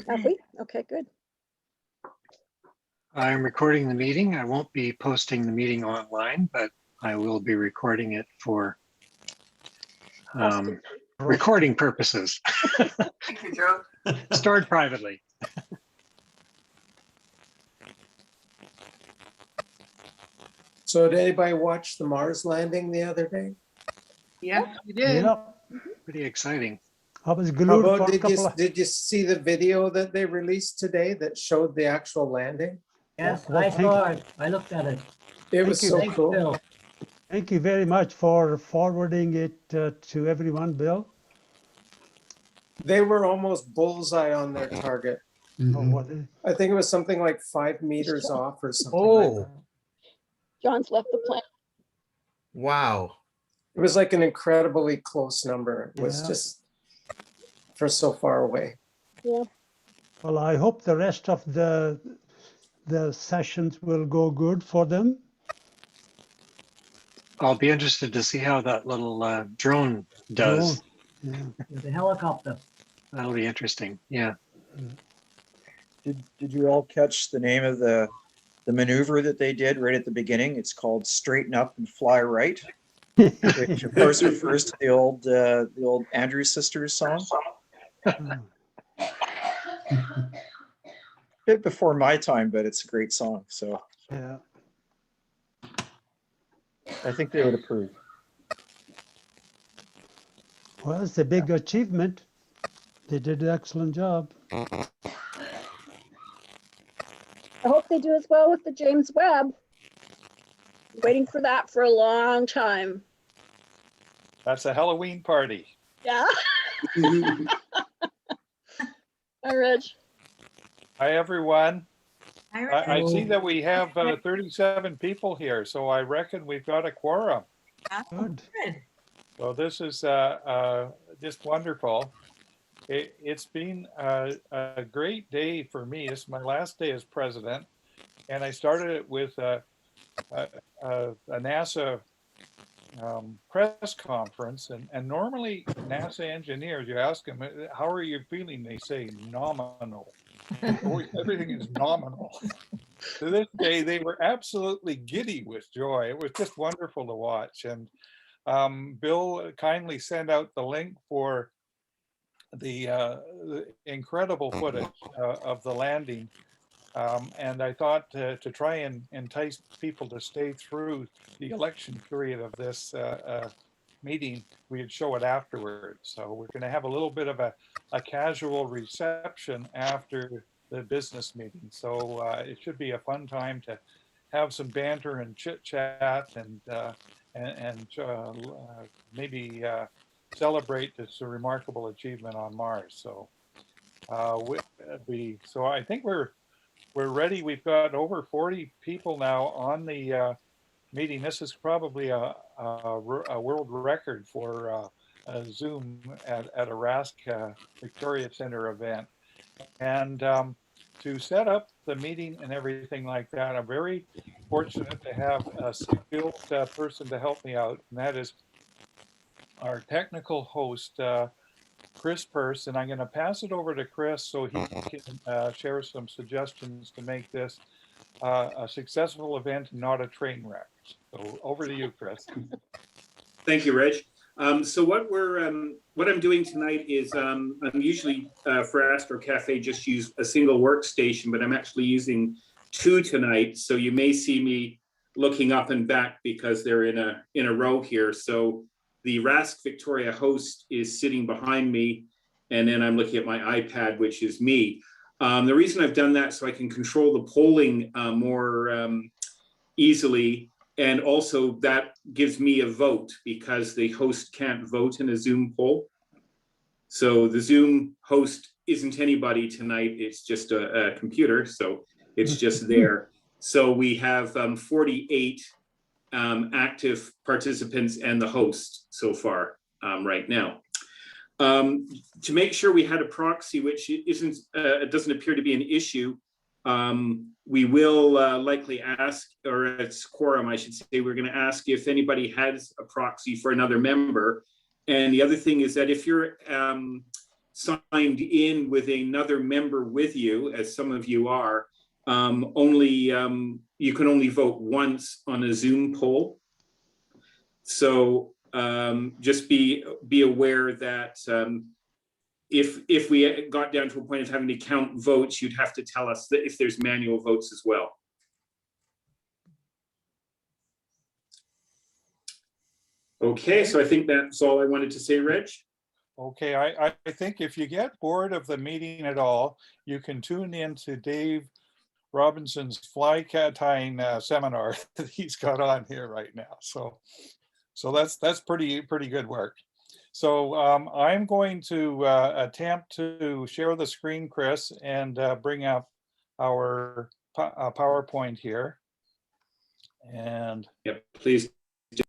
Have we? Okay, good. I'm recording the meeting. I won't be posting the meeting online, but I will be recording it for recording purposes. Thank you, Joe. Stored privately. So did anybody watch the Mars landing the other day? Yeah, you did. Yeah, Pretty exciting. I was How glued about, for a couple of. did you see the video that they released today that showed the actual landing? Yes, Well, I thank saw it. I looked at it. It was you. so Thanks, cool. Bill. Thank you very much for forwarding it to everyone, Bill. They were almost bullseye on their target. Oh, what- I think it was something like 5 meters off or something like Oh, that. John's left the plant. wow. It was like an incredibly close number. It was Yeah. just for so far away. Yeah. Well, I hope the rest of the sessions will go good for them. I'll be interested to see how that little drone does. Yeah. With the helicopter. That'll be interesting. Yeah. Did you all catch the name of the maneuver that they did right at the beginning? It's called straighten up and fly right, which of course refers to the old Andrews Sisters song. Bit before my time, but it's a great song. So Yeah. I think they would approve. Well, it's a big achievement. They did an excellent job. I hope they do as well with the James Webb. Waiting for that for a long time. That's a Halloween party. Yeah. Hi, Reg. Hi, everyone. Hi, I see that we have 37 people here, so I reckon we've got a quorum. Good. So this is just wonderful. It's been a great day for me. It's my last day as president, and I started it with a NASA press conference. And normally NASA engineers, you ask them, how are you feeling? They say nominal. Everything is nominal. To this day, they were absolutely giddy with joy. It was just wonderful to watch. And Bill kindly sent out the link for the incredible footage of the landing. And I thought to try and entice people to stay through the election period of this meeting, we'd show it afterwards. So we're going to have a little bit of a casual reception after the business meeting. So it should be a fun time to have some banter and chit chat and maybe celebrate this remarkable achievement on Mars. So so I think we're ready. We've got over 40 people now on the meeting. This is probably a world record for a Zoom at a RASC Victoria Center event. And to set up the meeting and everything like that, I'm very fortunate to have a skilled person to help me out, and that is our technical host, Chris Purse, and I'm going to pass it over to Chris so he can share some suggestions to make this a successful event, not a train wreck. So over to you, Chris. Thank you, Reg. So what I'm doing tonight is I'm usually for Astro Cafe just use a single workstation, but I'm actually using 2 tonight. So you may see me looking up and back because they're in a row here. So the RASC Victoria host is sitting behind me, and then I'm looking at my iPad, which is me. The reason I've done that so I can control the polling more easily, and also that gives me a vote because the host can't vote in a Zoom poll. So the Zoom host isn't anybody tonight, it's just a computer, so it's just there. So we have 48 active participants and the host so far right now. To make sure we had a proxy, which isn't, it doesn't appear to be an issue, we will likely ask, or it's quorum, I should say, we're going to ask if anybody has a proxy for another member. And the other thing is that if you're signed in with another member with you, as some of you are, you can only vote once on a Zoom poll. So just be aware that if we got down to a point of having to count votes, you'd have to tell us that if there's manual votes as well. Okay, so I think that's all I wanted to say, Reg. Okay, I think if you get bored of the meeting at all, you can tune in to Dave Robinson's fly tying seminar that he's got on here right now. So that's pretty good work. So I'm going to attempt to share the screen, Chris, and bring up our PowerPoint here. And yep, please do.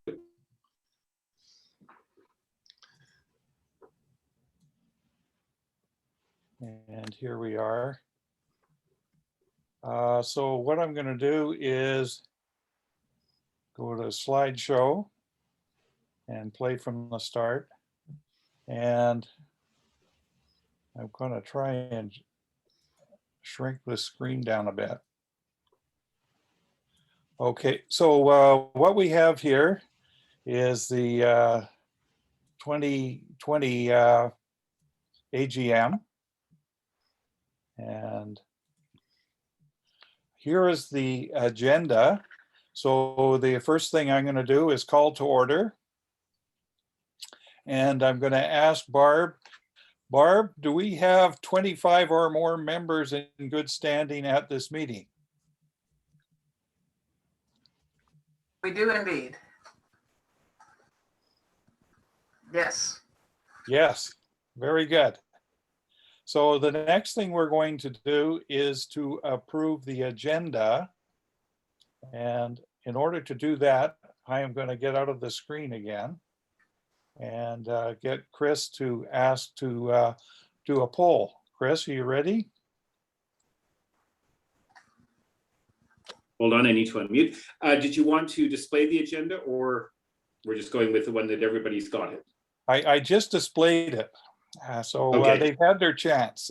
And here we are. So what I'm going to do is go to slideshow and play from the start. And I'm going to try and shrink the screen down a bit. Okay, so what we have here is the 2020 AGM. And here is the agenda. So the first thing I'm going to do is call to order. And I'm going to ask Barb, do we have 25 or more members in good standing at this meeting? We do indeed. Yes. Yes, very good. So the next thing we're going to do is to approve the agenda. And in order to do that, I am going to get out of the screen again and get Chris to ask to do a poll. Chris, are you ready? Hold on, I need to unmute. Did you want to display the agenda, or we're just going with the one that everybody's got it? I just displayed it. So Okay. They've had their chance.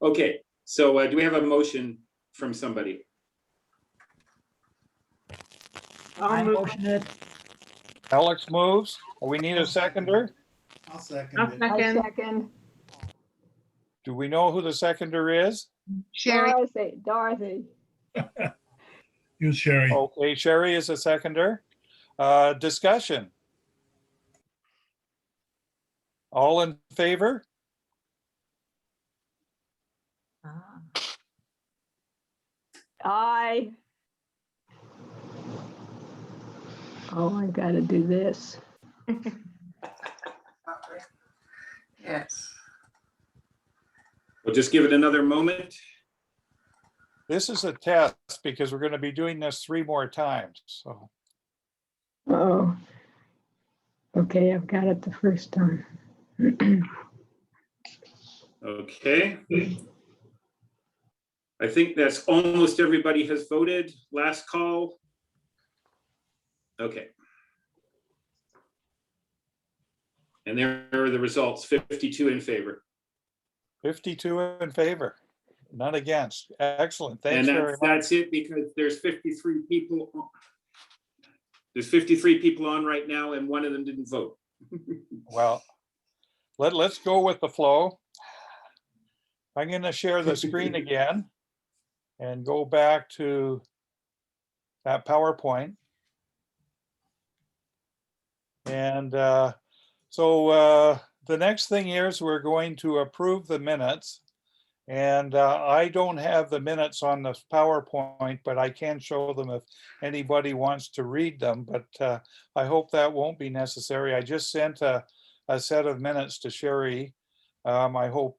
Okay, so do we have a motion from somebody? I motion it. Alex moves. We need a seconder. I'll second I'll it. I second. second. Do we know who the seconder is? Sherry. Dorothy. You, Sherry. Okay, Sherry is a seconder. Discussion. All in favor? Aye. Oh, I gotta do this. Yes. We'll just give it another moment. This is a test because we're going to be doing this 3 more times. So Oh. Okay, I've got it the first time. Okay. I think that's almost everybody has voted. Last call. Okay. And there are the results, 52 in favor. 52 in favor, none against. Excellent. Thanks And very much. that's it, because there's 53 people. There's 53 people on right now, and one of them didn't vote. Well, let's go with the flow. I'm going to share the screen again and go back to that PowerPoint. And so the next thing is we're going to approve the minutes. And I don't have the minutes on the PowerPoint, but I can show them if anybody wants to read them. But I hope that won't be necessary. I just sent a set of minutes to Sherry. I hope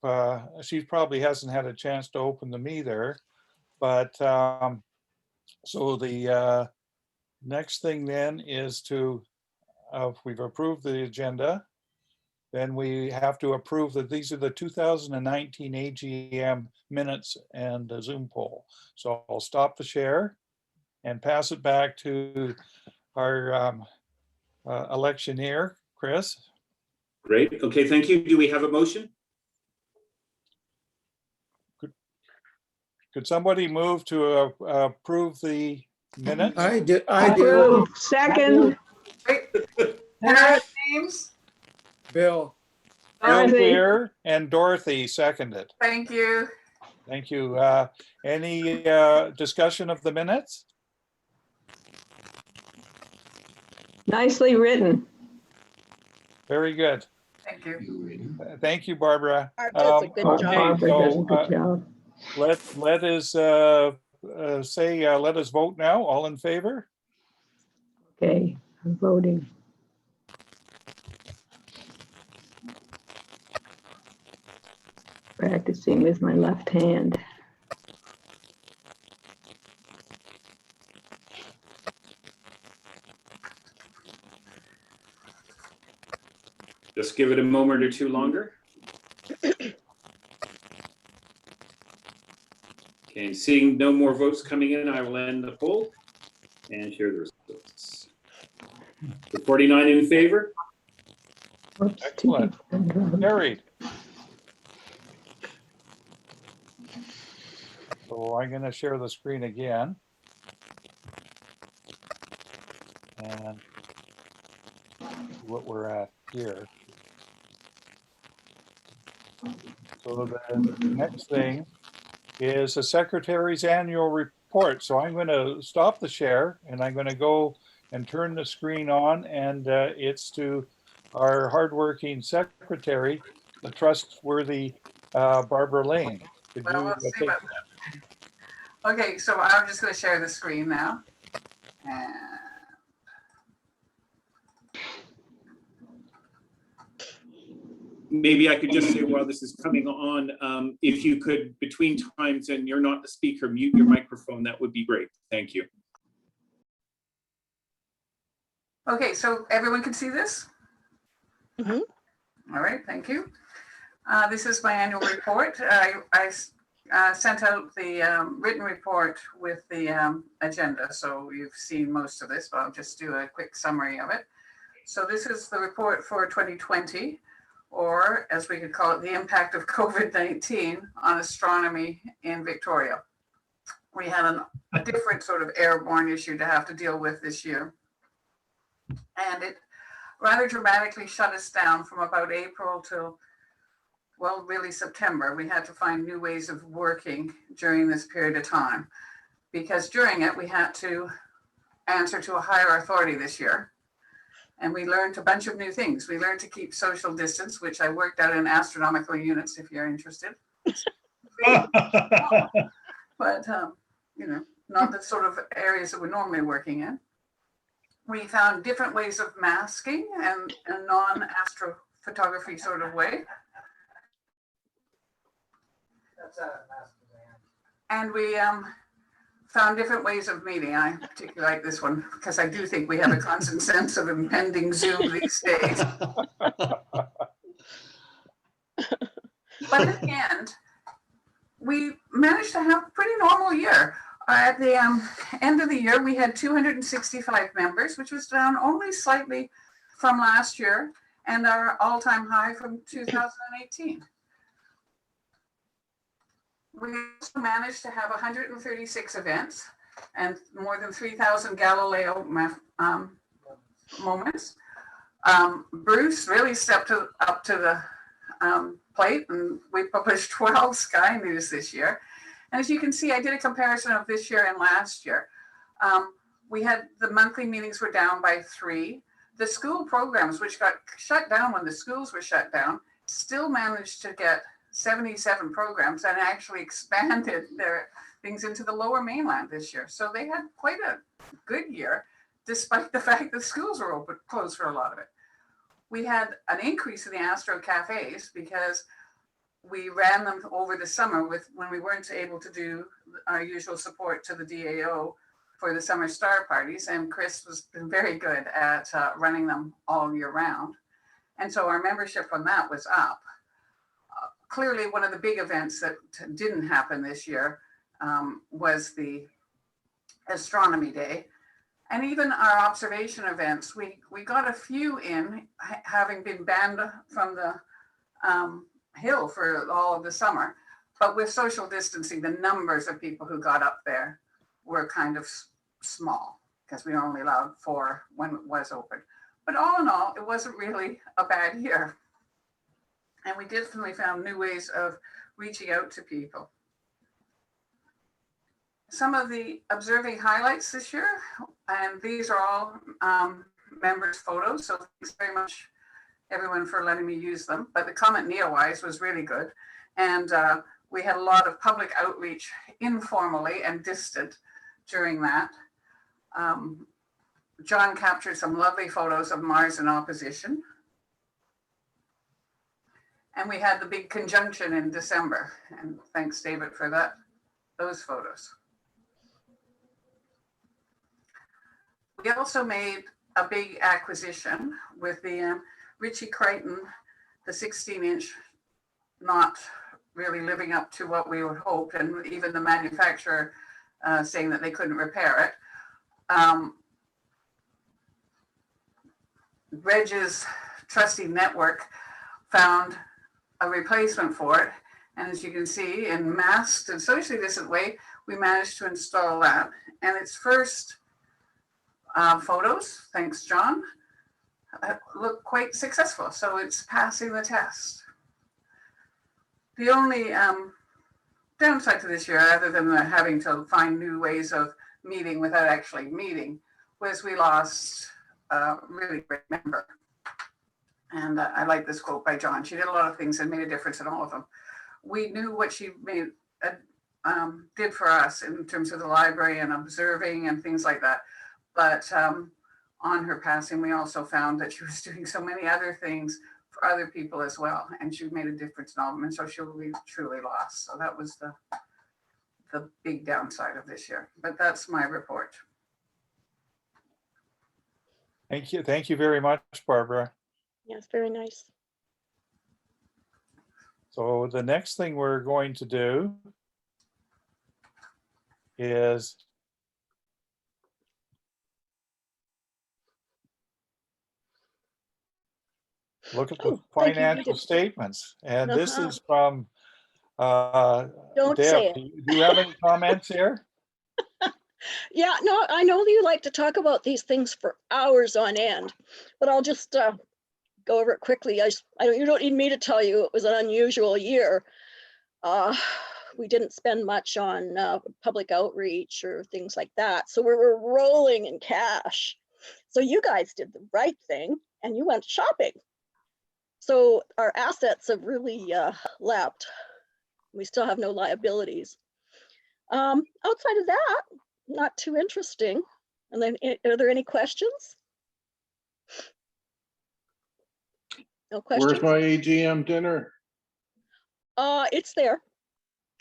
she probably hasn't had a chance to open them either. But so the next thing then is to, if we've approved the agenda, then we have to approve that these are the 2019 AGM minutes and the Zoom poll. So I'll stop the share and pass it back to our electioneer, Chris. Great. Okay, thank you. Do we have a motion? Could somebody move to approve the minutes? I do. Approve. Second, Wait, and our names? Bill, Bill Dorothy. Weir and Dorothy seconded. Thank you. Thank you. Any discussion of the minutes? Nicely written. Very good. Thank you. Thank you, Barbara. Art does a good Okay, job. so, job. let us let us vote now. All in favor? Okay, I'm voting. Practicing with my left hand. Just give it a moment or two longer. Okay, and seeing no more votes coming in, I will end the poll and share the results. The 49 in favor. Whoops, Excellent. Carried. So I'm going to share the screen again. And what we're at here. So the next thing is the secretary's annual report. So I'm going to stop the share and I'm going to go and turn the screen on, and it's to our hardworking secretary, the trustworthy Barbara Lane. Could Well, you we'll see take about that. Okay, so I'm just going to share the screen now. And Maybe I could just say while this is coming on, if you could, between times and you're not the speaker, mute your microphone, that would be great. Thank you. okay, so everyone can see this? Mhm. All right, thank you. This is my annual report. I sent out the written report with the agenda, so you've seen most of this, but I'll just do a quick summary of it. So this is the report for 2020, or as we could call it, the impact of COVID-19 on astronomy in Victoria. We had a different sort of airborne issue to have to deal with this year. And it rather dramatically shut us down from about April till, well, really September. We had to find new ways of working during this period of time, because during it, we had to answer to a higher authority this year. And we learned a bunch of new things. We learned to keep social distance, which I worked out in astronomical units, if you're interested. But, you know, not the sort of areas that we're normally working in. We found different ways of masking and a non-astrophotography sort of way. And we found different ways of meeting. I particularly like this one because I do think we have a constant sense of impending Zoom these days. But in the end, we managed to have a pretty normal year. At the end of the year, we had 265 members, which was down only slightly from last year and our all-time high from 2018. We also managed to have 136 events and more than 3,000 Galileo moments. Bruce really stepped up to the plate, and we published 12 Sky News this year. And as you can see, I did a comparison of this year and last year. We had the monthly meetings were down by 3. The school programs, which got shut down when the schools were shut down, still managed to get 77 programs and actually expanded their things into the lower mainland this year. So they had quite a good year, despite the fact that schools were closed for a lot of it. We had an increase in the Astro Cafes because we ran them over the summer when we weren't able to do our usual support to the DAO for the summer star parties. And Chris has been very good at running them all year round. And so our membership on that was up. Clearly, one of the big events that didn't happen this year was the Astronomy Day. And even our observation events, we got a few in, having been banned from the hill for all of the summer. But with social distancing, the numbers of people who got up there were kind of small because we only allowed 4 when it was open. But all in all, it wasn't really a bad year. And we definitely found new ways of reaching out to people. Some of the observing highlights this year, and these are all members' photos, so thanks very much everyone for letting me use them. But the Comet Neowise was really good. And we had a lot of public outreach informally and distant during that. John captured some lovely photos of Mars in opposition. And we had the big conjunction in December. And thanks, David, for those photos. We also made a big acquisition with the Ritchie Crichton, the 16-inch, not really living up to what we would hope, and even the manufacturer saying that they couldn't repair it. Reg's trusty network found a replacement for it, and as you can see, in masked and socially distant way, we managed to install that. And its first photos, thanks John, look quite successful, so it's passing the test. The only downside to this year, other than having to find new ways of meeting without actually meeting, was we lost a really great member. And I like this quote by John. She did a lot of things and made a difference in all of them. We knew what she did for us in terms of the library and observing and things like that. But on her passing, we also found that she was doing so many other things for other people as well. And she made a difference in all of them. And so she'll be truly lost. So that was the big downside of this year. But that's my report. Thank you. Thank you very much, Barbara. Yes, very nice. So the next thing we're going to do is look at the financial statements. And this is from Don't Deb. say it. Do you have any comments here? Yeah, no, I know you like to talk about these things for hours on end, but I'll just go over it quickly. You don't need me to tell you it was an unusual year. We didn't spend much on public outreach or things like that. So we were rolling in cash. So you guys did the right thing and you went shopping. So our assets have really leapt. We still have no liabilities. Outside of that, not too interesting. And then, are there any questions? No questions? Where's my AGM dinner? It's there.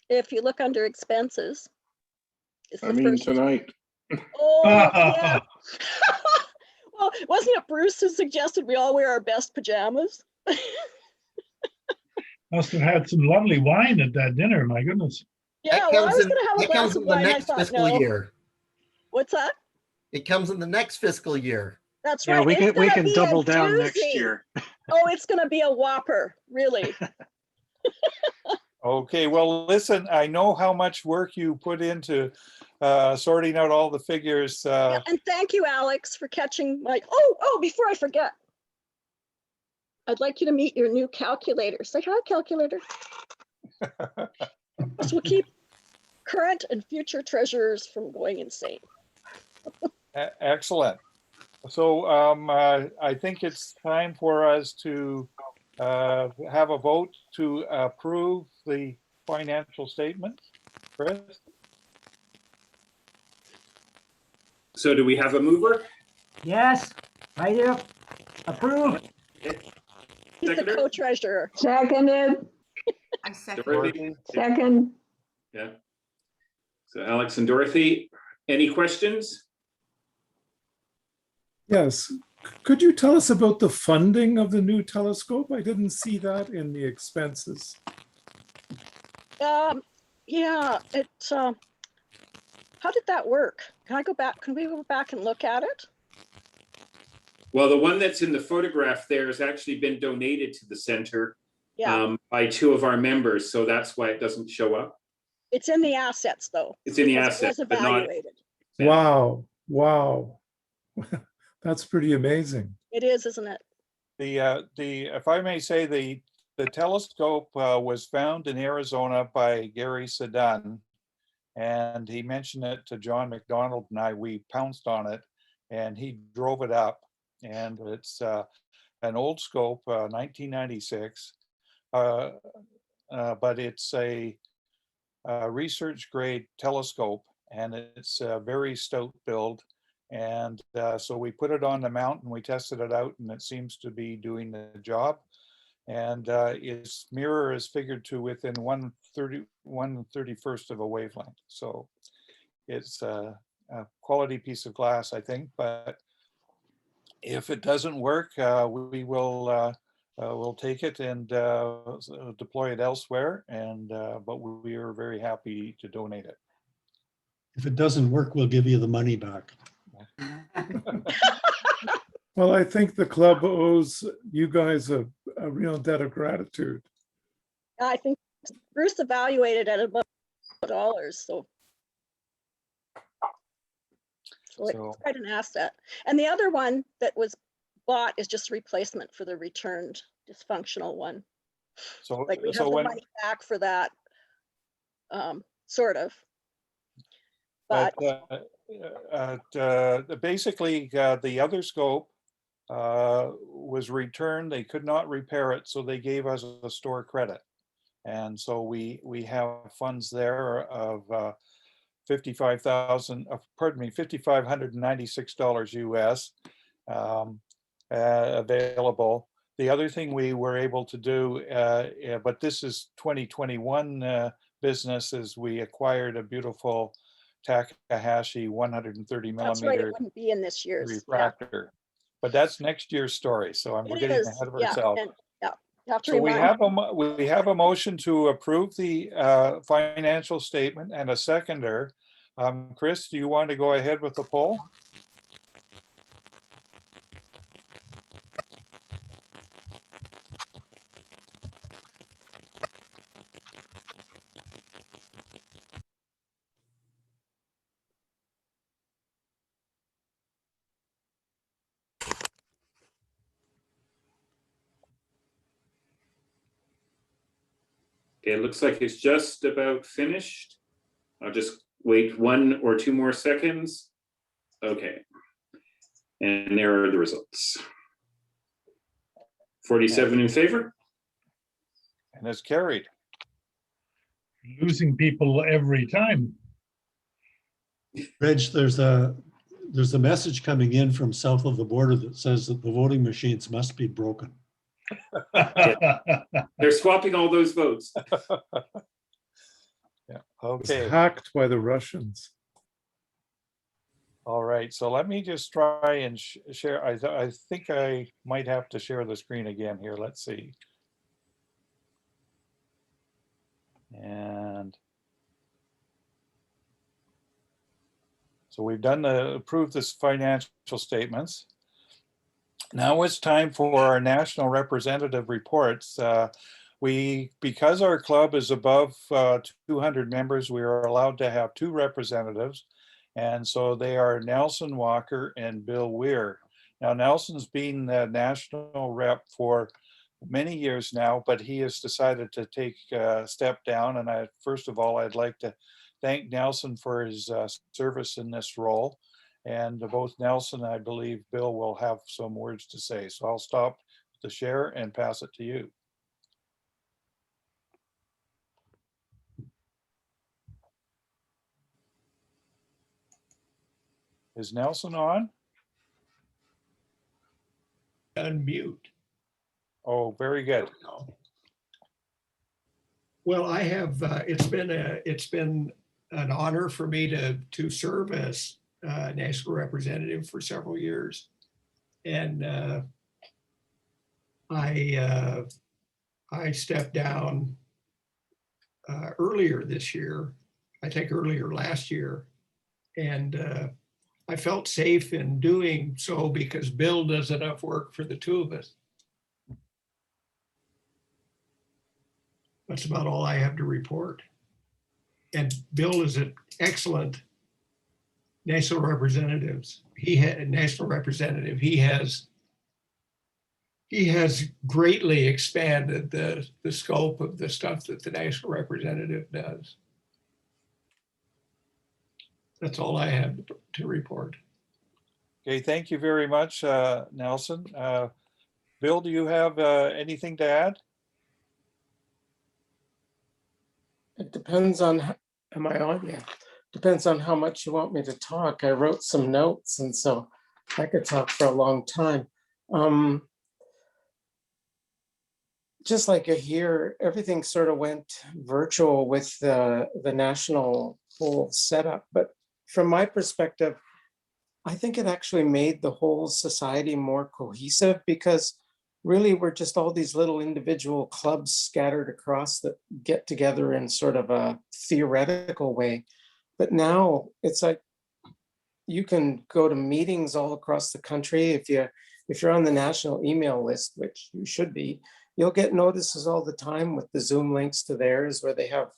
If you look under expenses. It's I mean tonight. Oh, yeah. Well, wasn't it Bruce who suggested we all wear our best pajamas? Must have had some lovely wine at that dinner, my goodness. Yeah, well, I was going to have a glass of wine. I thought, no. Year. What's that? It comes in the next fiscal year. That's Yeah, right. we It's can gonna be double a down doozy. next year. Oh, it's going to be a whopper, really. Okay, well, listen, I know how much work you put into sorting out all the figures. Yeah, and thank you, Alex, for catching my, oh, before I forget. I'd like you to meet your new calculator. Say hi, calculator. This will keep current and future treasurers from going insane. Excellent. So I think it's time for us to have a vote to approve the financial statement. Chris? So do we have a mover? Yes, right here. Approved. He's the Seconder? co-treasurer. Seconded. I second. Dorothy? Second. Yeah. So Alex and Dorothy, any questions? Yes. Could you tell us about the funding of the new telescope? I didn't see that in the expenses. Yeah, it's How did that work? Can I go back? Can we go back and look at it? Well, the one that's in the photograph there has actually been donated to the center Yeah, by 2 of our members, so that's why it doesn't show up. it's in the assets though. It's in the because it assets, was but not. evaluated. Wow, wow. That's pretty amazing. It is, isn't it? If I may say, the telescope was found in Arizona by Gary Sedan, and he mentioned it to John McDonald and I. We pounced on it, and he drove it up, and it's an old scope, 1996, but it's a research grade telescope, and it's a very stout build. And so we put it on the mount and we tested it out, and it seems to be doing the job. And its mirror is figured to within 1/31st of a wavelength. So it's a quality piece of glass, I think. But if it doesn't work, we will we'll take it and deploy it elsewhere. And but we are very happy to donate it. If it doesn't work, we'll give you the money back. Well, I think the club owes you guys a real debt of gratitude. I think Bruce evaluated at about $1. So it's quite an asset. And the other one that was bought is just replacement for the returned dysfunctional one. So Like we have the money back for that, sort of. But basically, the other scope was returned. They could not repair it, so they gave us a store credit, and so we have funds there of $5,596 US available. The other thing we were able to do, but this is 2021 business, is we acquired a beautiful Takahashi 130 that's right, it millimeter wouldn't be in this year's. refractor. But that's next year's story, so we're getting ahead of ourselves. Yeah, you have to So we remind. have a motion to approve the financial statement and a seconder. Chris, do you want to go ahead with the poll? Okay, it looks like it's just about finished. I'll just wait 1 or 2 more seconds. Okay. And there are the results. 47 in favor. And it's carried. Losing people every time. Reg, there's a message coming in from south of the border that says that the voting machines must be broken. They're swapping all those votes. Yeah. It's Okay. hacked by the Russians. All right. So let me just try and share. I think I might have to share the screen again here. Let's see. And so we've done approved this financial statements. Now it's time for our national representative reports. Because our club is above 200 members, we are allowed to have 2 representatives. And so they are Nelson Walker and Bill Weir. Now Nelson's been the national rep for many years now, but he has decided to take a step down. And first of all, I'd like to thank Nelson for his service in this role. And both Nelson and I believe Bill will have some words to say. So I'll stop the share and pass it to you. Is Nelson on? Unmute. Oh, very good. Well, I have. It's been an honor for me to serve as national representative for several years, and I stepped down earlier this year. I think earlier last year, And I felt safe in doing so because Bill does enough work for the two of us. That's about all I have to report. And Bill is an excellent national representative. He has greatly expanded the scope of the stuff that the national representative does. That's all I have to report. Okay, thank you very much, Nelson. Bill, do you have anything to add? It depends on, am I on? Yeah. Depends on how much you want me to talk. I wrote some notes, and so I could talk for a long time. Just like here, everything sort of went virtual with the national whole setup. But from my perspective, I think it actually made the whole society more cohesive, because really we're just all these little individual clubs scattered across that get together in sort of a theoretical way. But now it's like you can go to meetings all across the country. If you're on the national email list, which you should be, you'll get notices all the time with the Zoom links to theirs, where they have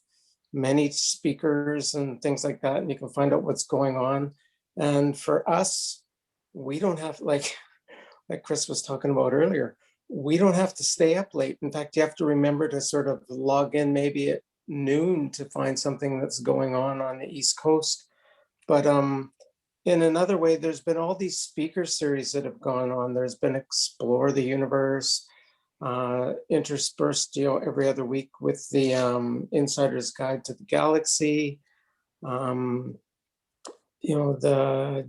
many speakers and things like that, and you can find out what's going on. And for us, we don't have, like Chris was talking about earlier, we don't have to stay up late. In fact, you have to remember to sort of log in maybe at noon to find something that's going on the East Coast. But in another way, there's been all these speaker series that have gone on. There's been Explore the Universe, interspersed, every other week with the Insider's Guide to the Galaxy. The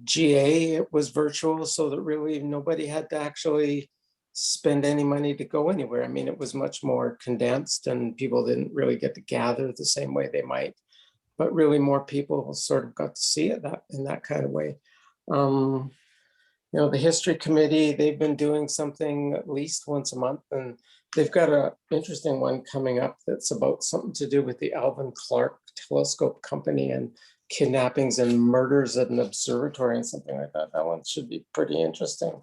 GA, it was virtual, so that really nobody had to actually spend any money to go anywhere. I mean, it was much more condensed, and people didn't really get to gather the same way they might, but really more people sort of got to see it in that kind of way. The History Committee, they've been doing something at least once a month, and they've got an interesting one coming up that's about something to do with the Alvin Clark Telescope Company and kidnappings and murders at an observatory and something like that. That one should be pretty interesting.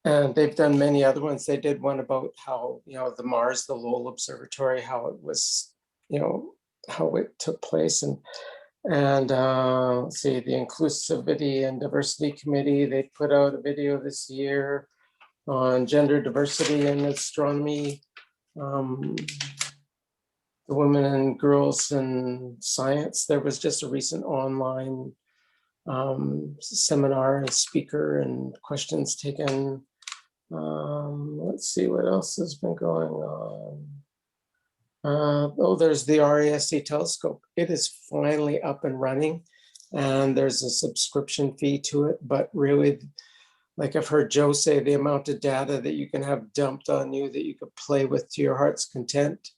And they've done many other ones. They did one about how, the Mars, the Lowell Observatory, how it was, how it took place. And let's see, the Inclusivity and Diversity Committee, they put out a video this year on gender diversity in astronomy, the women and girls in science. There was just a recent online seminar and speaker and questions taken. Let's see what else has been going on. There's the RASC telescope. It is finally up and running, and there's a subscription fee to it. But really, like I've heard Joe say, the amount of data that you can have dumped on you that you could play with to your heart's content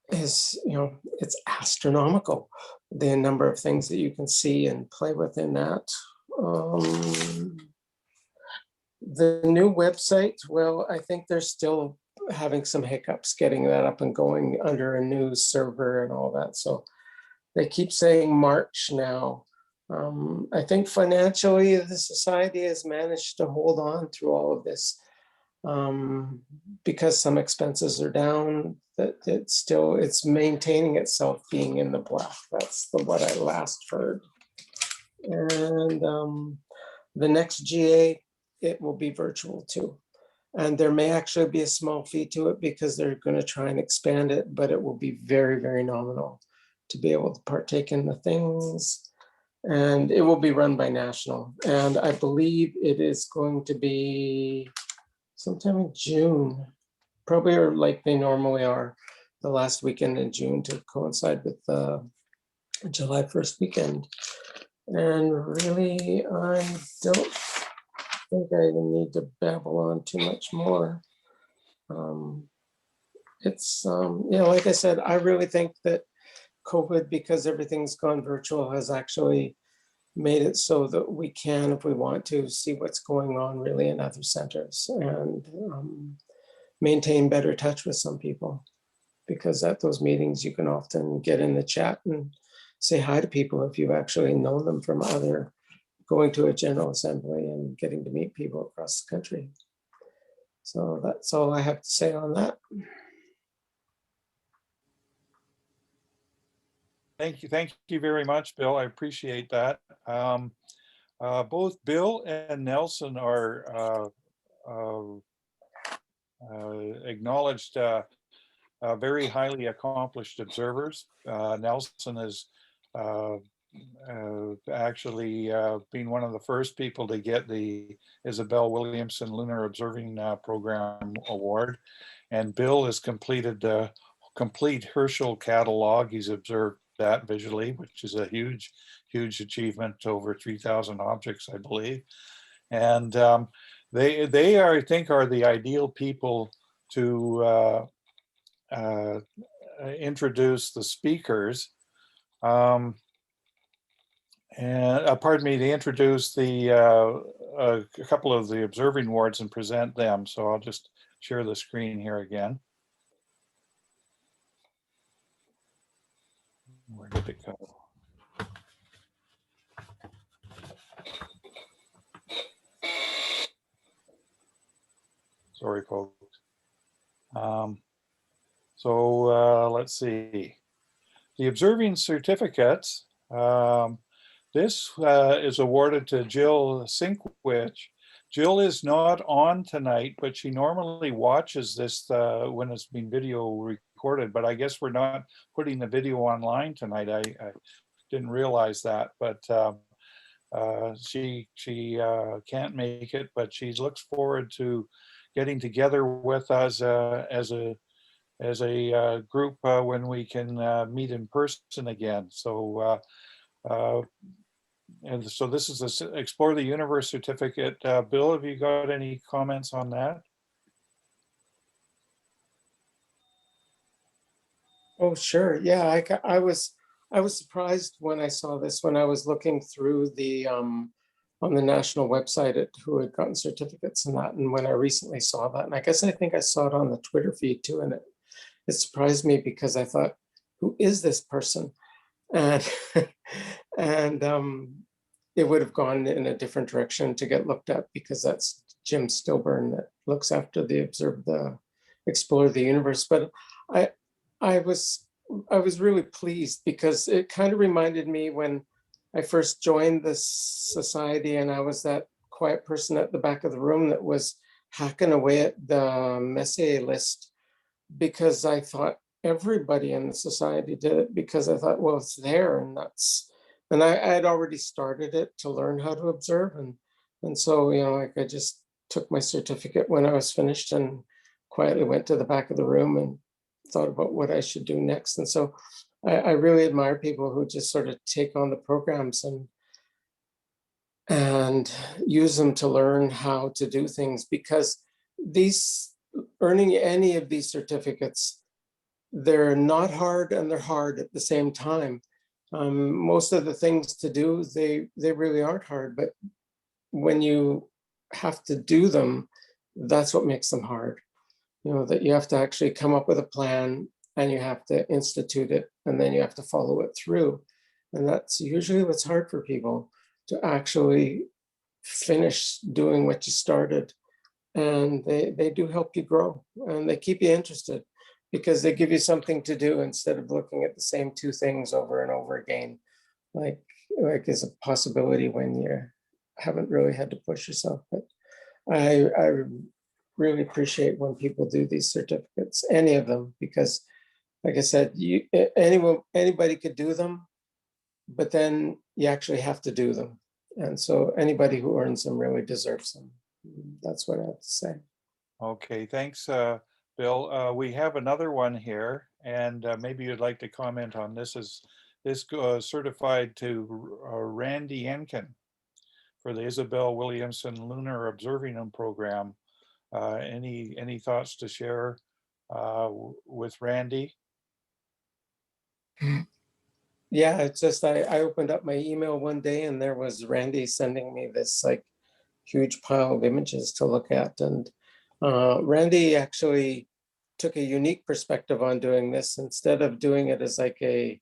is, it's astronomical. The number of things that you can see and play with in that. The new website, well, I think they're still having some hiccups getting that up and going under a new server and all that. So they keep saying March now. I think financially the society has managed to hold on through all of this because some expenses are down, that it's maintaining itself being in the black. That's what I last heard. And the next GA, it will be virtual too. And there may actually be a small fee to it because they're going to try and expand it, but it will be very, very nominal to be able to partake in the things. And it will be run by National. And I believe it is going to be sometime in June, probably, or like they normally are, the last weekend in June to coincide with July 1st weekend. And really, I don't think I even need to babble on too much more. It's, like I said, I really think that COVID, because everything's gone virtual, has actually made it so that we can, if we want to, see what's going on really in other centers and maintain better touch with some people. because at those meetings you can often get in the chat and say hi to people if you've actually known them from other going to a general assembly and getting to meet people across the country. So that's all I have to say on that. Thank you very much, Bill. I appreciate that. Both Bill and Nelson are acknowledged very highly accomplished observers. Nelson has actually been one of the first people to get the Isabel Williamson Lunar Observing Program Award. And Bill has completed the complete Herschel catalog. He's observed that visually, which is a huge achievement, over 3,000 objects, I believe. And they are, I think, are the ideal people to introduce the speakers. And pardon me, to introduce the a couple of the observing wards and present them. So I'll just share the screen here again. Where did it go? Sorry, folks. Let's see. The observing certificates. This is awarded to Jill Sinkwich. Jill is not on tonight, but she normally watches this when it's been video recorded, but I guess we're not putting the video online tonight. I didn't realize that, but she can't make it, but she looks forward to getting together with us as a group when we can meet in person again. So and so this is the Explore the Universe certificate. Bill, have you got any comments on that? Oh, sure. Yeah, I was surprised when I saw this, when I was looking through the on the national website at who had gotten certificates and that. And when I recently saw that, and I think I saw it on the Twitter feed too, and it surprised me because I thought, who is this person? And it would have gone in a different direction to get looked at, because that's Jim Stillburn that looks after the Explore the Universe. But I was really pleased, because it kind of reminded me when I first joined this society, and I was that quiet person at the back of the room that was hacking away at the Messier list, because I thought everybody in the society did it, because I thought, well, it's there, and I had already started it to learn how to observe, and so, you know, like, I just took my certificate when I was finished and quietly went to the back of the room and thought about what I should do next. And so I really admire people who just sort of take on the programs and use them to learn how to do things, because earning any of these certificates, they're not hard and they're hard at the same time. Most of the things to do, they really aren't hard, but when you have to do them, that's what makes them hard. You know, that you have to actually come up with a plan, and you have to institute it, and then you have to follow it through. And that's usually what's hard for people, to actually finish doing what you started. And they do help you grow, and they keep you interested, because they give you something to do instead of looking at the same two things over and over again, like is a possibility when you haven't really had to push yourself. But I really appreciate when people do these certificates, any of them, because like I said, anybody could do them, but then you actually have to do them. And so anybody who earns them really deserves them. That's what I have to say. Okay, thanks, Bill. We have another one here, and maybe you'd like to comment on this. This certified to Randy Enkin for the Isabel Williamson Lunar Observing Program. Any thoughts to share with Randy? Yeah, it's just I opened up my email one day, and there was Randy sending me this like huge pile of images to look at. And Randy actually took a unique perspective on doing this. Instead of doing it as like a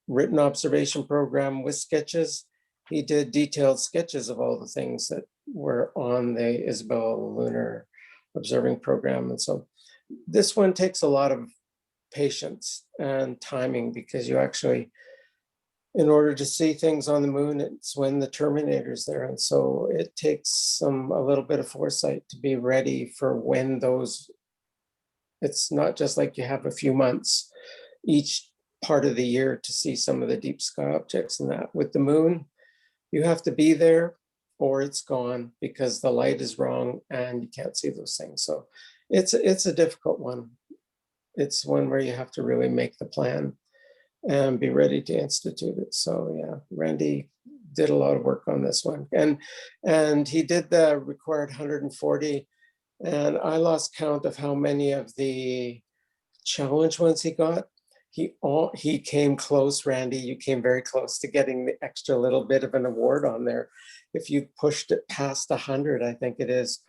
written observation program with sketches, he did detailed sketches of all the things that were on the Isabel Lunar Observing Program. And so this one takes a lot of patience and timing, because you actually, in order to see things on the moon, it's when the terminator's there. And so it takes a little bit of foresight to be ready for when those, it's not just like you have a few months each part of the year to see some of the deep sky objects and that. With the moon, you have to be there or it's gone because the light is wrong and you can't see those things. So it's a difficult one. It's one where you have to really make the plan and be ready to institute it. So yeah, Randy did a lot of work on this one. And he did the required 140, and I lost count of how many of the challenge ones he got. He came close, Randy. You came very close to getting the extra little bit of an award on there. If you pushed it past 100, I think it is,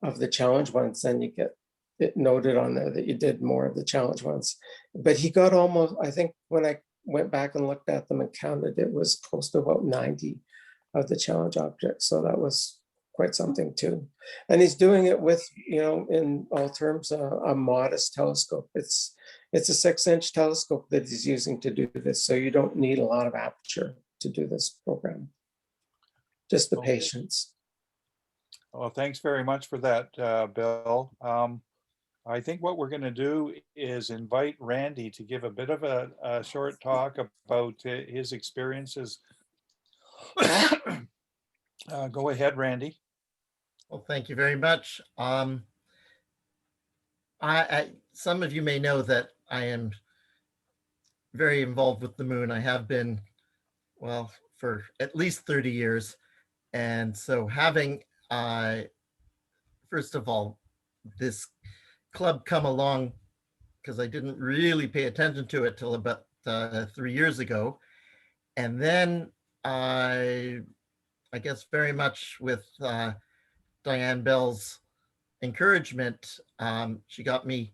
of the challenge ones, then you get it noted on there that you did more of the challenge ones. But he got almost, I think when I went back and looked at them and counted, it was close to about 90 of the challenge objects. So that was quite something too. And he's doing it with, in all terms, a modest telescope. It's a 6-inch telescope that he's using to do this. So you don't need a lot of aperture to do this program. Just the patience. Well, thanks very much for that, Bill. I think what we're going to do is invite Randy to give a bit of a short talk about his experiences. Go ahead, Randy. Well, thank you very much. Some of you may know that I am very involved with the moon. I have been, well, for at least 30 years. And so having, first of all, this club come along, because I didn't really pay attention to it till about 3 years ago. And then I guess very much with Diane Bell's encouragement, she got me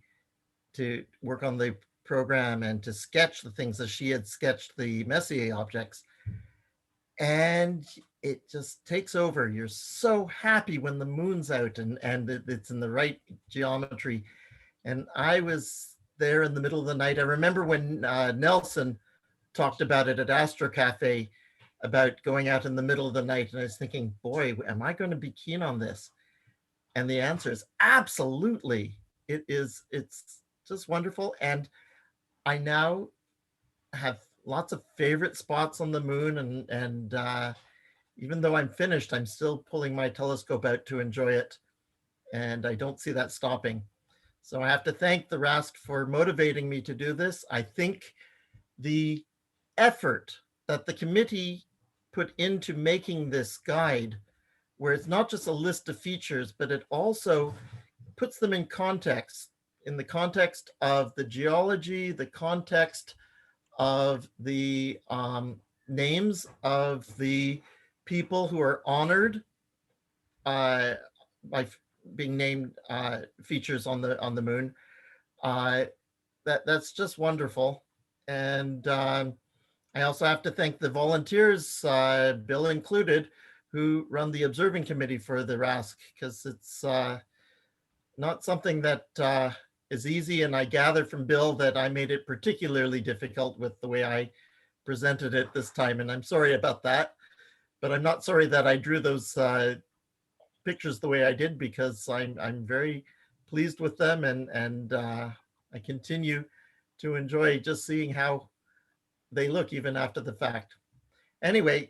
to work on the program and to sketch the things that she had sketched, the Messier objects. And it just takes over. You're so happy when the moon's out and it's in the right geometry. And I was there in the middle of the night. I remember when Nelson talked about it at Astro Cafe, about going out in the middle of the night. And I was thinking, boy, am I going to be keen on this? And the answer is absolutely. It's just wonderful. And I now have lots of favorite spots on the moon, and even though I'm finished, I'm still pulling my telescope out to enjoy it, and I don't see that stopping. So I have to thank the RASC for motivating me to do this. I think the effort that the committee put into making this guide, where it's not just a list of features, but it also puts them in context, in the context of the geology, the context of the names of the people who are honored by being named features on the moon. That's just wonderful. And I also have to thank the volunteers, Bill included, who run the observing committee for the RASC, because it's not something that is easy. And I gather from Bill that I made it particularly difficult with the way I presented it this time. And I'm sorry about that, but I'm not sorry that I drew those pictures the way I did, because I'm very pleased with them. And I continue to enjoy just seeing how they look even after the fact. Anyway,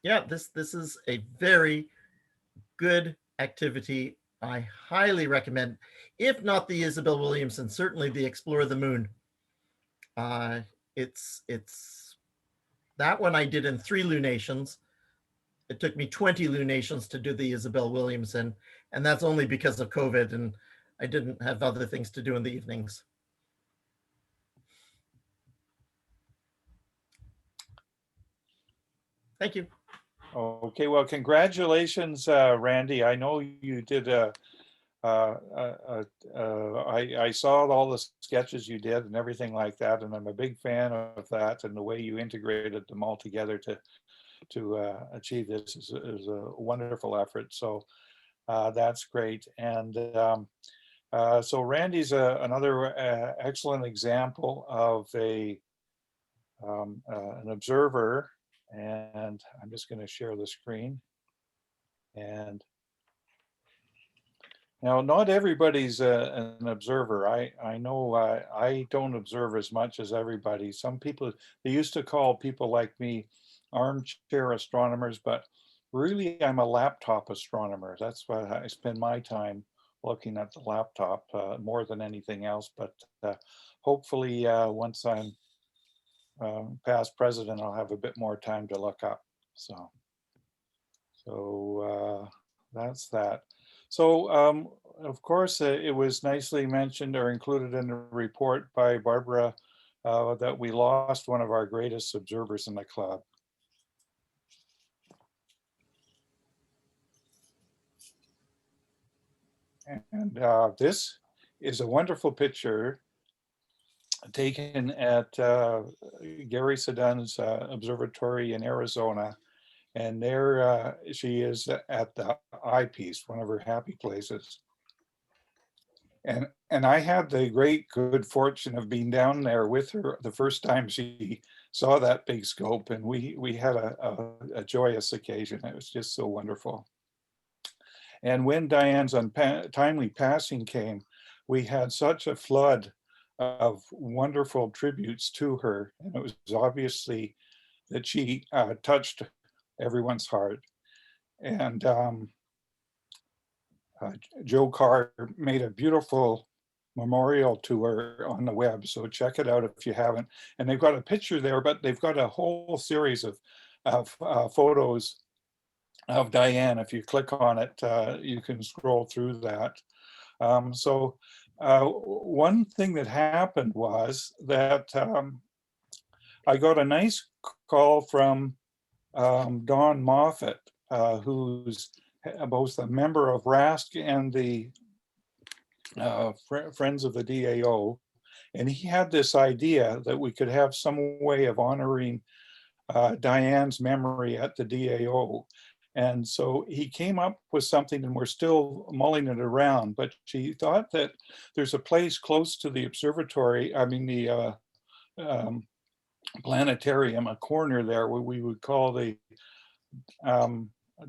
yeah, this is a very good activity. I highly recommend, if not the Isabel Williamson, certainly the Explore the Moon. It's that one I did in 3 lunations. It took me 20 lunations to do the Isabel Williamson, and that's only because of COVID, and I didn't have other things to do in the evenings. Thank you. Okay, well, congratulations, Randy. I know you did a I saw all the sketches you did and everything like that, and I'm a big fan of that, and the way you integrated them all together to achieve this is a wonderful effort. So that's great. And so Randy's another excellent example of an observer, and I'm just going to share the screen. And now, not everybody's an observer. I know I don't observe as much as everybody. Some people, they used to call people like me armchair astronomers, but really I'm a laptop astronomer. That's why I spend my time looking at the laptop more than anything else. But hopefully once I'm past president, I'll have a bit more time to look up. So that's that. So, of course, it was nicely mentioned or included in the report by Barbara that we lost one of our greatest observers in the club. And this is a wonderful picture taken at Gary Sedun's observatory in Arizona. And there she is at the eyepiece, one of her happy places. And I had the great good fortune of being down there with her the first time she saw that big scope, and we had a joyous occasion. It was just so wonderful. And when Diane's untimely passing came, we had such a flood of wonderful tributes to her, and it was obviously that she touched everyone's heart. And Joe Carr made a beautiful memorial to her on the web, so check it out if you haven't. And they've got a picture there, but they've got a whole series of photos of Diane. If you click on it, you can scroll through that. So one thing that happened was that I got a nice call from Don Moffat, who's both a member of RASC and the Friends of the DAO. And he had this idea that we could have some way of honoring Diane's memory at the DAO. And so he came up with something, and we're still mulling it around, but she thought that there's a place close to the observatory, I mean the planetarium, a corner there where we would call the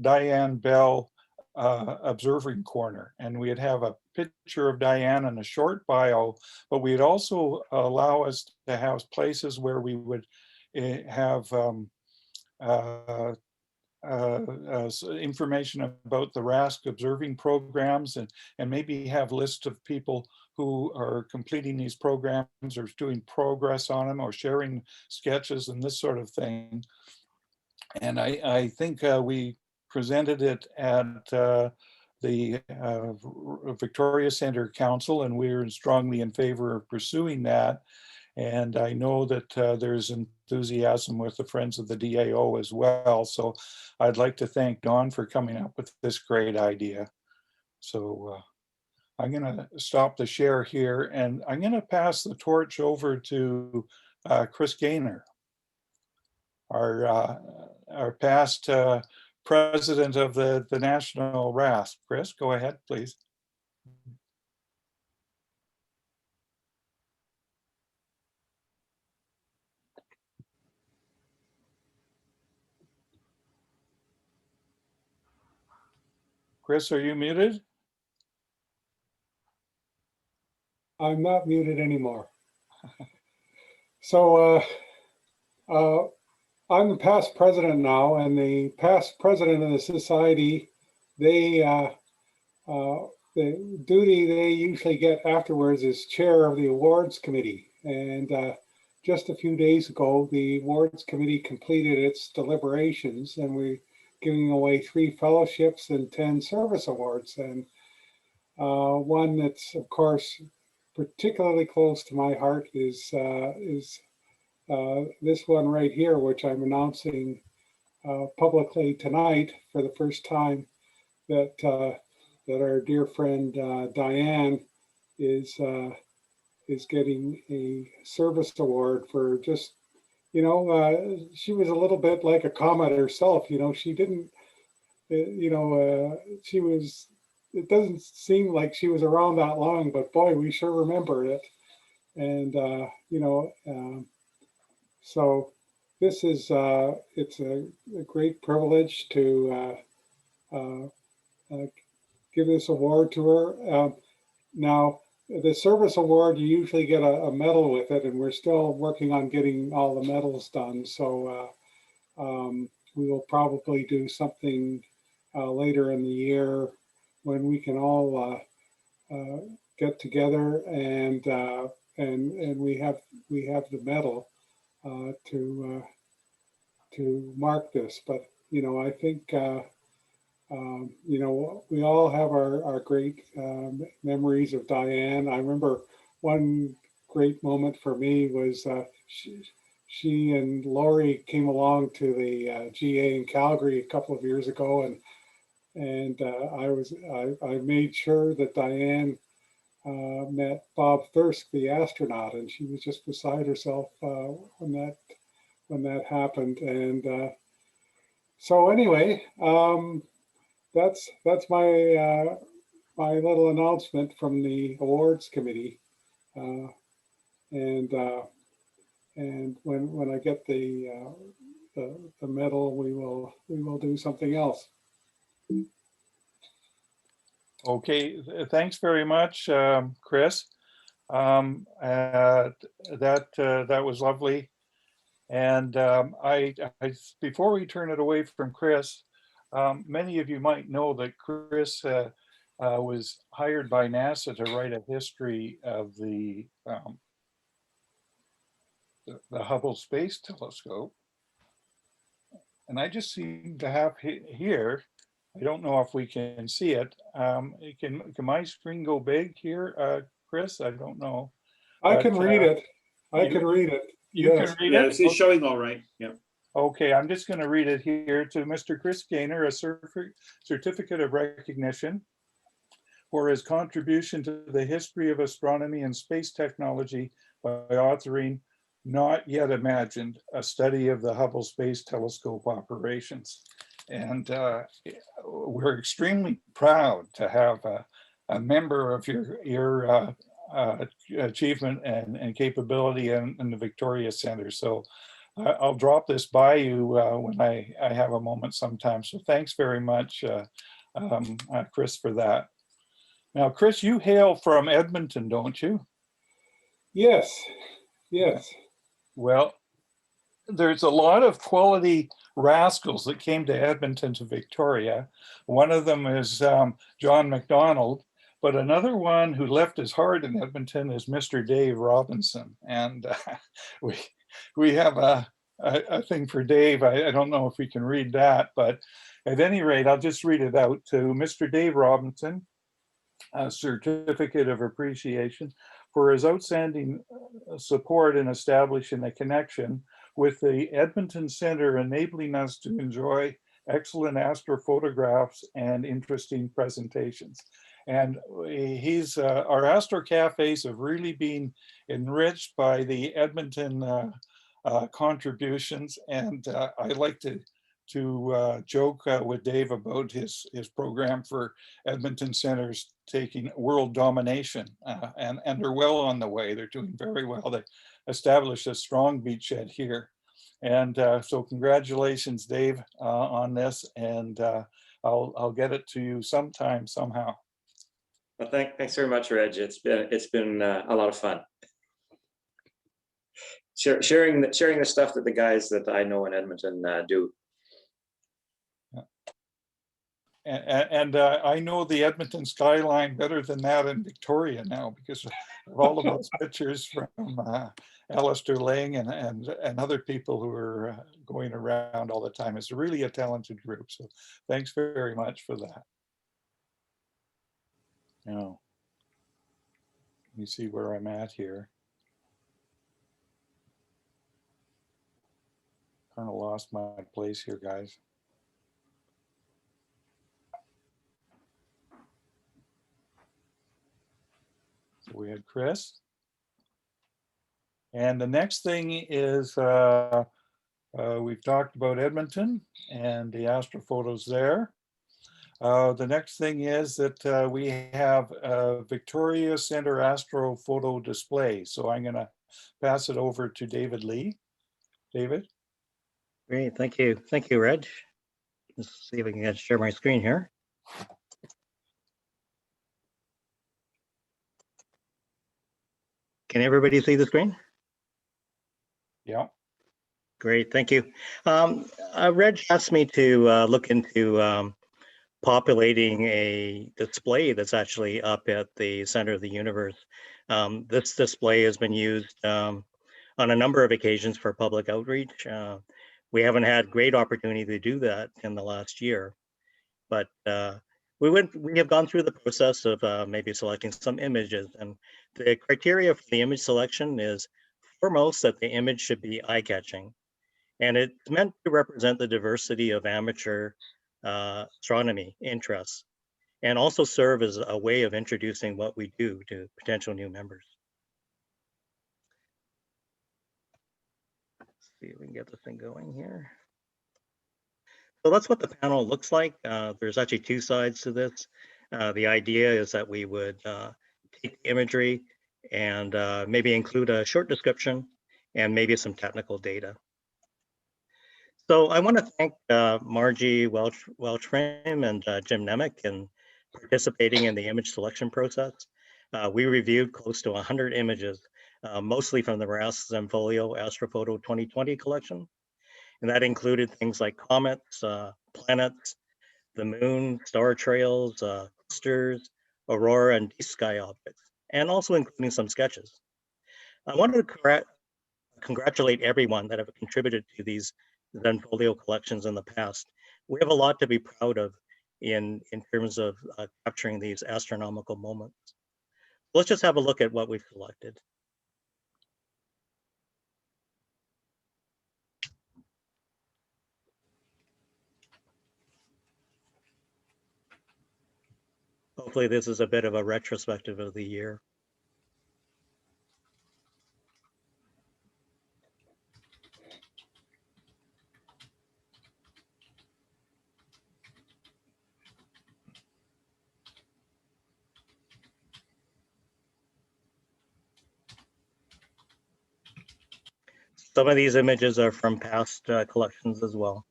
Diane Bell observing corner. And we'd have a picture of Diane and a short bio, but we'd also allow us to have places where we would have information about the RASC observing programs, and maybe have lists of people who are completing these programs or doing progress on them or sharing sketches and this sort of thing. And I think we presented it at the Victoria Centre Council, and we're strongly in favor of pursuing that. And I know that there's enthusiasm with the Friends of the DAO as well. So I'd like to thank Don for coming up with this great idea. So I'm going to stop the share here, and I'm going to pass the torch over to Chris Gaynor, our past president of the National RASC. Chris, go ahead, please. Chris, are you muted? I'm not muted anymore. So I'm the past president now, and the past president of the society, the duty they usually get afterwards is chair of the awards committee. And just a few days ago, the awards committee completed its deliberations, and we're giving away 3 fellowships and 10 service awards. And one that's, of course, particularly close to my heart is this one right here, which I'm announcing publicly tonight for the first time, that that our dear friend Diane is getting a service award for just, she was a little bit like a comet herself. She didn't, she was, it doesn't seem like she was around that long, but boy, we sure remember it. And, so this is, it's a great privilege to give this award to her. Now, the service award, you usually get a medal with it, and we're still working on getting all the medals done. So we will probably do something later in the year when we can all get together and we have the medal to mark this. But I think we all have our great memories of Diane. I remember one great moment for me was she and Lori came along to the GA in Calgary a couple of years ago, and I made sure that Diane met Bob Thirsk, the astronaut, and she was just beside herself when that happened. And so anyway, that's my my little announcement from the awards committee. And when I get the medal, we will do something else. Okay, thanks very much, Chris. That was lovely. And before we turn it away from Chris, many of you might know that Chris was hired by NASA to write a history of the Hubble Space Telescope. And I just seem to have here, I don't know if we can see it. Can my screen go big here, Chris? I don't know. I can read it. I can read it. You Yes. can read Yeah, it? it's showing all right. Yeah. Okay, I'm just going to read it here. To Mr. Chris Gaynor, a certificate of recognition for his contribution to the history of astronomy and space technology by authoring Not Yet Imagined, a study of the Hubble Space Telescope operations. And we're extremely proud to have a member of your achievement and capability in the Victoria Center. So I'll drop this by you when I have a moment sometime. So thanks very much, Chris, for that. Now, Chris, you hail from Edmonton, don't you? Yes, yes. Well, there's a lot of quality rascals that came to Edmonton to Victoria. One of them is John McDonald, but another one who left his heart in Edmonton is Mr. Dave Robinson. And we have a thing for Dave. I don't know if we can read that, but at any rate, I'll just read it out to Mr. Dave Robinson, a certificate of appreciation for his outstanding support in establishing a connection with the Edmonton Center, enabling us to enjoy excellent astrophotographs and interesting presentations. And our Astro Cafes have really been enriched by the Edmonton contributions. And I like to joke with Dave about his program for Edmonton Centers taking world domination, and they're well on the way. They're doing very well. They established a strong beachhead here. And so congratulations, Dave, on this. And I'll get it to you sometime, somehow. Well, thanks very much, Reg. It's been a lot of fun. Sharing the stuff that the guys that I know in Edmonton do. And I know the Edmonton skyline better than that in Victoria now, because of all of those pictures from Alistair Lang and other people who are going around all the time. It's really a talented group. So thanks very much for that. Now, let me see where I'm at here. Kind of lost my place here, guys. So we had Chris. And the next thing is we've talked about Edmonton and the astrophotos there. The next thing is that we have a Victoria Center astrophoto display. So I'm going to pass it over to David Lee. David? Great, thank you. Thank you, Reg. Let's see if we can share my screen here. Can everybody see the screen? Yeah. Great, thank you. Reg asked me to look into populating a display that's actually up at the center of the universe. This display has been used on a number of occasions for public outreach. We haven't had great opportunity to do that in the last year, but we have gone through the process of maybe selecting some images, and the criteria for the image selection is foremost that the image should be eye-catching, and it's meant to represent the diversity of amateur astronomy interests, and also serve as a way of introducing what we do to potential new members. Let's see if we can get this thing going here. So that's what the panel looks like. There's actually two sides to this. The idea is that we would take the imagery and maybe include a short description and maybe some technical data. So I want to thank Margie Welchframe and Jim Nemec in participating in the image selection process. We reviewed close to 100 images, mostly from the RASC Zenfolio Astrophoto 2020 collection. And that included things like comets, planets, the moon, star trails, clusters, aurora, and deep sky objects, and also including some sketches. I wanted to congratulate everyone that have contributed to these Zenfolio collections in the past. We have a lot to be proud of in terms of capturing these astronomical moments. Let's just have a look at what we've selected. Hopefully this is a bit of a retrospective of the year. Some of these images are from past collections as well.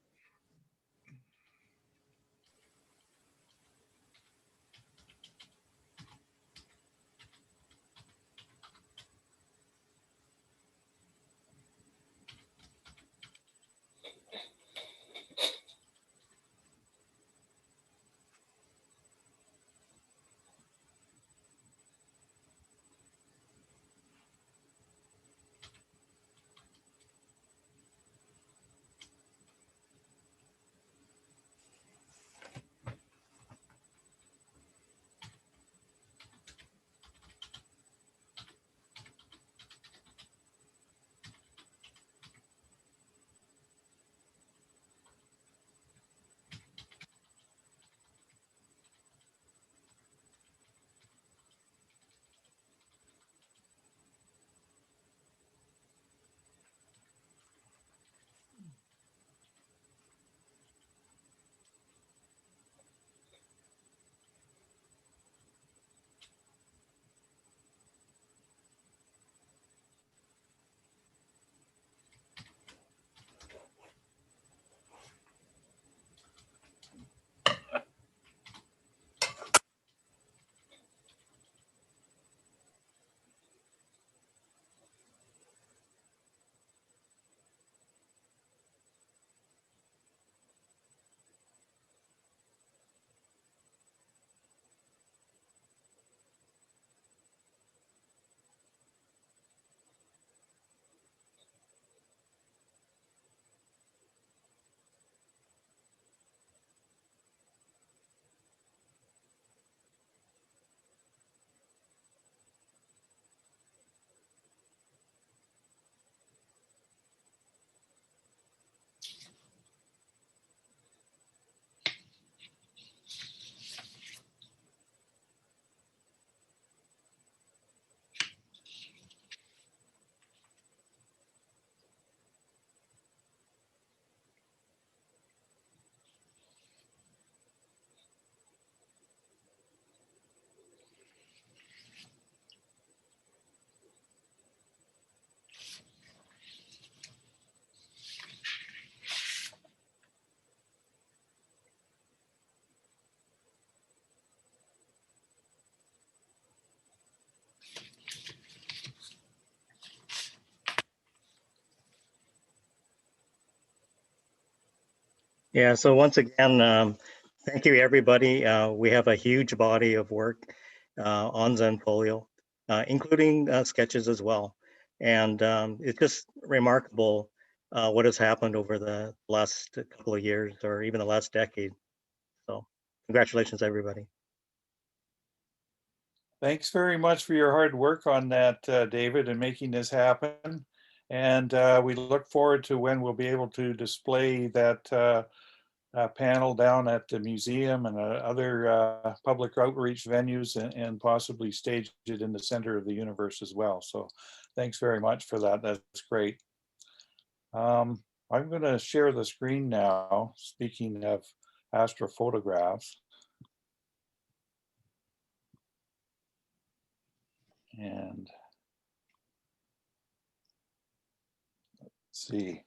Yeah, so once again, thank you, everybody. We have a huge body of work on Zenfolio, including sketches as well. And it's just remarkable what has happened over the last couple of years or even the last decade. So congratulations, everybody. Thanks very much for your hard work on that, David, and making this happen. And we look forward to when we'll be able to display that panel down at the museum and other public outreach venues and possibly stage it in the center of the universe as well. So thanks very much for that. That's great. I'm going to share the screen now, speaking of astrophotographs. And let's see.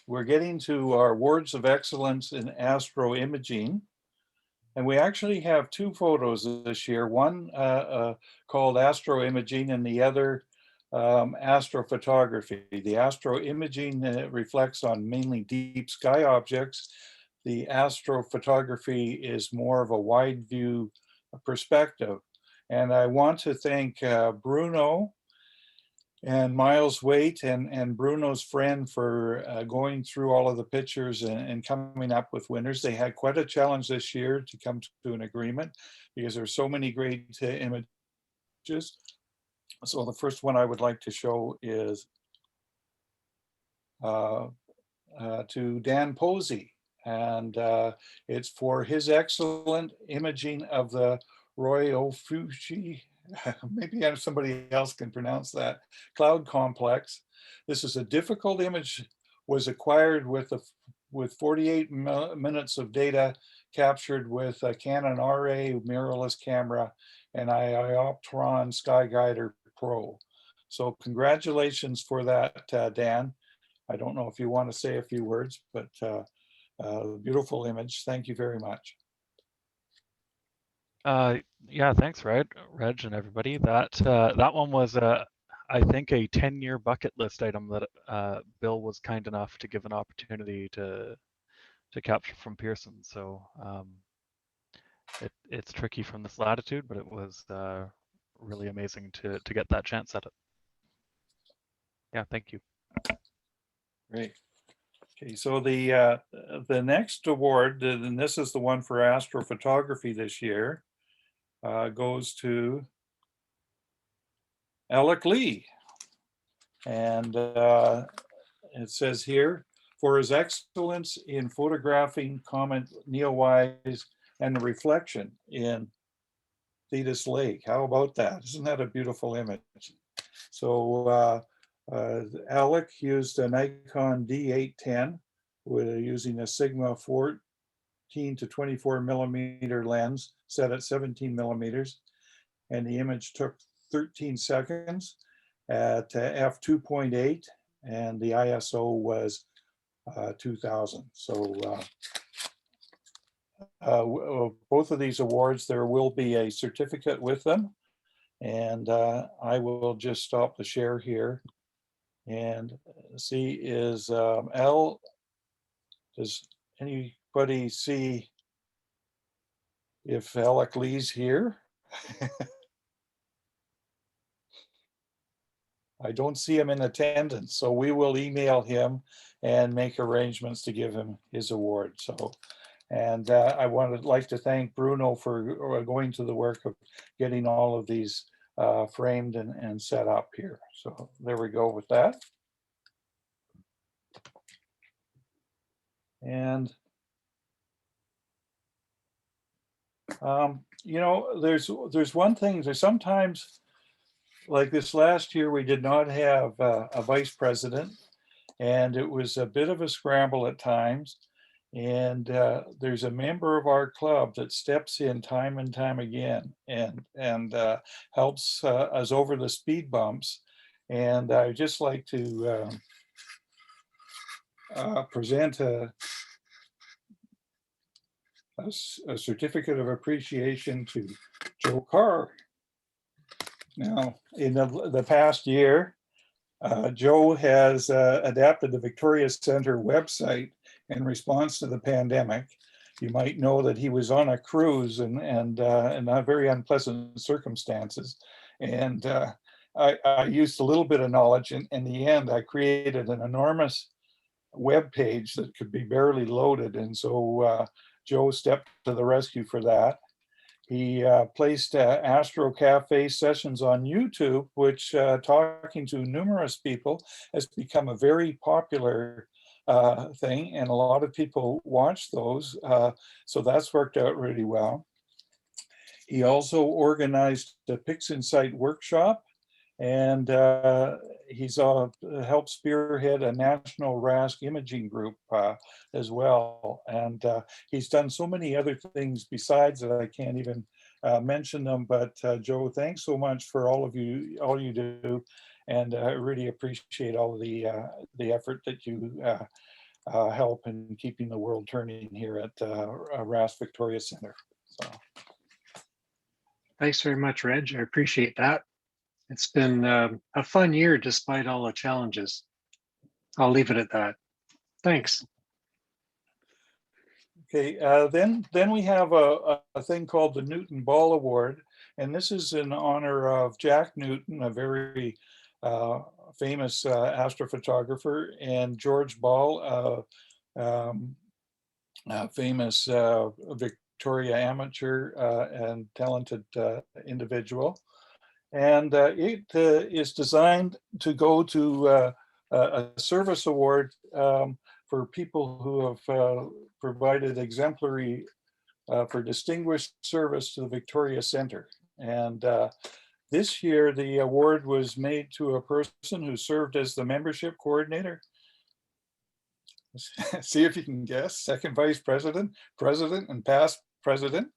We're getting to our awards of excellence in astro imaging. And we actually have two photos this year, one called astro imaging and the other astrophotography. The astro imaging reflects on mainly deep sky objects. The astrophotography is more of a wide view perspective. And I want to thank Bruno and Miles Waite and Bruno's friend for going through all of the pictures and coming up with winners. They had quite a challenge this year to come to an agreement because there's so many great images. So the first one I would like to show is to Dan Posey. And it's for his excellent imaging of the Ryofuji, maybe somebody else can pronounce that, cloud complex. This is a difficult image, was acquired with 48 minutes of data captured with a Canon RA mirrorless camera and Ioptron Skyguider Pro. So congratulations for that, Dan. I don't know if you want to say a few words, but beautiful image. Thank you very much. Yeah, thanks, Reg and everybody. That one was I think a 10-year bucket list item that Bill was kind enough to give an opportunity to capture from Pearson. So it's tricky from this latitude, but it was really amazing to get that chance at it. Yeah, thank you. Great. Okay, so the next award, and this is the one for astrophotography this year, goes to Alec Lee. And it says here, for his excellence in photographing Comet Neowise and the reflection in Thetis Lake. How about that? Isn't that a beautiful image? So Alec used a Nikon D810 using a Sigma 14 to 24 millimeter lens set at 17 millimeters. And the image took 13 seconds at f2.8 and the ISO was 2000. So both of these awards, there will be a certificate with them. And I will just stop the share here and see is Al, does anybody see if Alec Lee's here? I don't see him in attendance, so we will email him and make arrangements to give him his award. So, and I would like to thank Bruno for going to the work of getting all of these framed and set up here. So there we go with that. And you know, there's one thing, there's sometimes, like this last year, we did not have a vice president, and it was a bit of a scramble at times. And there's a member of our club that steps in time and time again and helps us over the speed bumps. And I'd just like to present a certificate of appreciation to Joe Carr. Now, in the past year, Joe has adapted the Victoria Centre website in response to the pandemic. You might know that he was on a cruise and in very unpleasant circumstances. And I used a little bit of knowledge. In the end, I created an enormous web page that could be barely loaded. And so Joe stepped to the rescue for that. He placed Astro Cafe sessions on YouTube, which talking to numerous people has become a very popular thing, and a lot of people watch those. So that's worked out really well. He also organized the Pix Insight workshop, and he's helped spearhead a national RASC imaging group as well. And he's done so many other things besides that I can't even mention them. But Joe, thanks so much for all you do, and I really appreciate all of the effort that you help in keeping the world turning here at RASC Victoria Center. So. Thanks very much, Reg. I appreciate that. It's been a fun year despite all the challenges. I'll leave it at that. Thanks. Okay, then we have a thing called the Newton Ball Award, and this is in honor of Jack Newton, a very famous astrophotographer, and George Ball, a famous Victoria amateur and talented individual. And it is designed to go to a service award for people who have provided exemplary for distinguished service to the Victoria Centre. And this year, the award was made to a person who served as the membership coordinator. See if you can guess. Second vice president, president, and past president.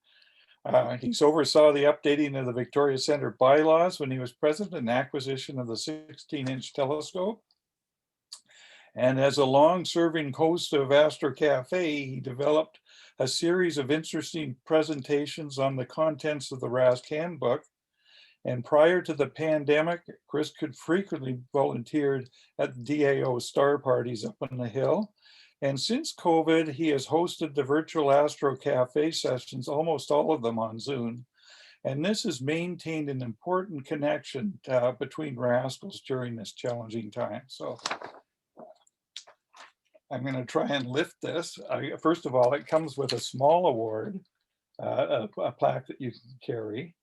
He's oversaw the updating of the Victoria Centre bylaws when he was president and acquisition of the 16-inch telescope. And as a long-serving host of Astro Cafe, he developed a series of interesting presentations on the contents of the RASC handbook. And prior to the pandemic, Chris could frequently volunteered at the DAO star parties up on the hill. And since COVID, he has hosted the virtual Astro Cafe sessions, almost all of them on Zoom. And this has maintained an important connection between rascals during this challenging time. So I'm going to try and lift this. First of all, it comes with a small award, a plaque that you can carry,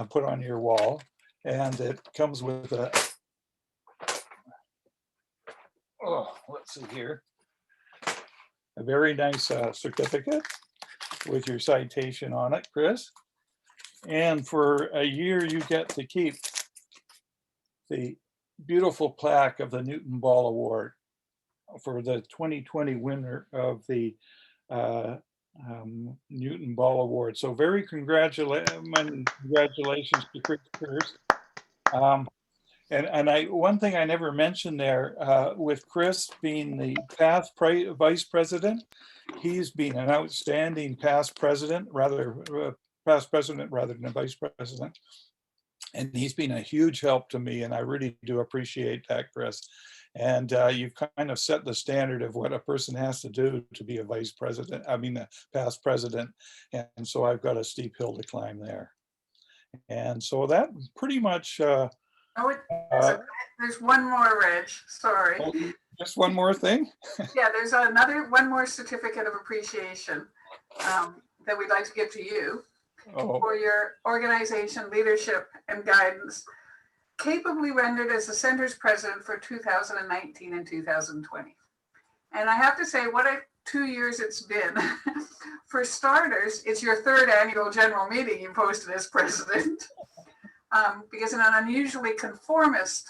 put on your wall. And it comes with let's see here. A very nice certificate with your citation on it, Chris. And for a year, you get to keep the beautiful plaque of the Newton Ball Award for the 2020 winner of the Newton Ball Award. So very congratulations to Chris first. And one thing I never mentioned there, with Chris being the past vice president, he's been an outstanding past president rather than a vice president. And he's been a huge help to me, and I really do appreciate that, Chris. And you've kind of set the standard of what a person has to do to be a vice president, a past president. And so I've got a steep hill to climb there. And so that pretty much, there's one more, Reg, sorry. Oh, just one more thing? Yeah, there's one more certificate of appreciation that we'd like to give to you for your organization, leadership, and guidance, capably rendered as the Centre's president for 2019 and 2020. And I have to say, what a 2 years it's been. For starters, it's your third annual general meeting you posted as president. Because in an unusually conformist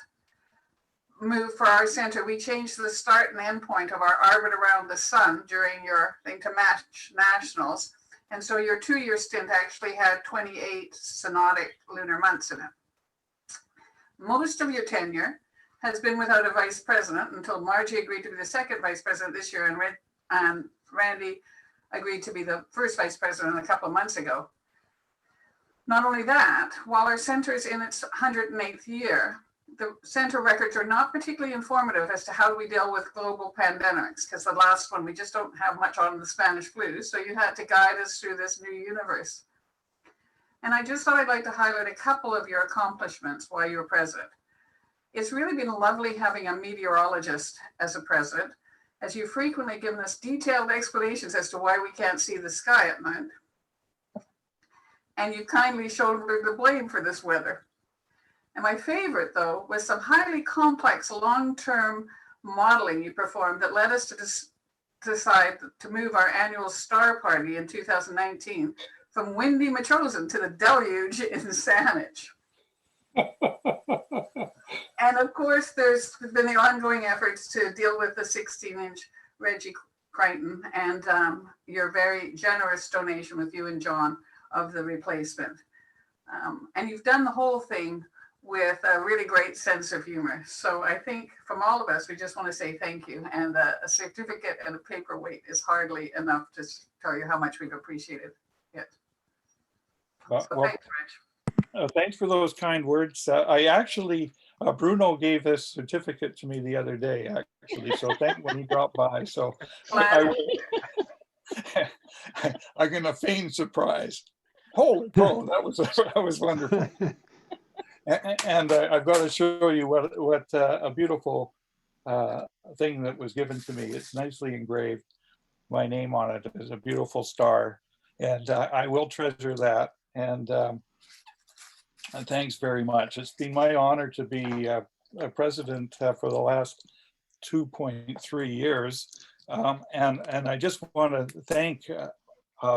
move for our center, we changed the start and end point of our orbit around the sun during your thing to match nationals. And so your 2-year stint actually had 28 synodic lunar months in it. Most of your tenure has been without a vice president until Margie agreed to be the second vice president this year, and Randy agreed to be the first vice president a couple of months ago. Not only that, while our center is in its 108th year, the center records are not particularly informative as to how we deal with global pandemics, because the last one, we just don't have much on the Spanish flu. So you had to guide us through this new universe. And I just thought I'd like to highlight a couple of your accomplishments while you were president. It's really been lovely having a meteorologist as a president, as you've frequently given us detailed explanations as to why we can't see the sky at night. And you kindly shouldered the blame for this weather. And my favorite, though, was some highly complex long-term modeling you performed that led us to decide to move our annual star party in 2019 from windy Matrosen to the deluge in Saanich. And of course, there's been the ongoing efforts to deal with the 16-inch Reggie Crichton and your very generous donation with you and John of the replacement. And you've done the whole thing with a really great sense of humor. So I think from all of us, we just want to say thank you. And a certificate and a paperweight is hardly enough to tell you how much we've appreciated it. Well, So thanks, Reg. thanks for those kind words. I actually, Bruno gave this certificate to me the other day, actually. So thank you when he dropped by. So I'm going to feign surprise. Holy crow, that was wonderful. And I've got to show you what a beautiful thing that was given to me. It's nicely engraved. My name on it is a beautiful star, and I will treasure that. And thanks very much. It's been my honor to be a president for the last 2.3 years, and I just want to thank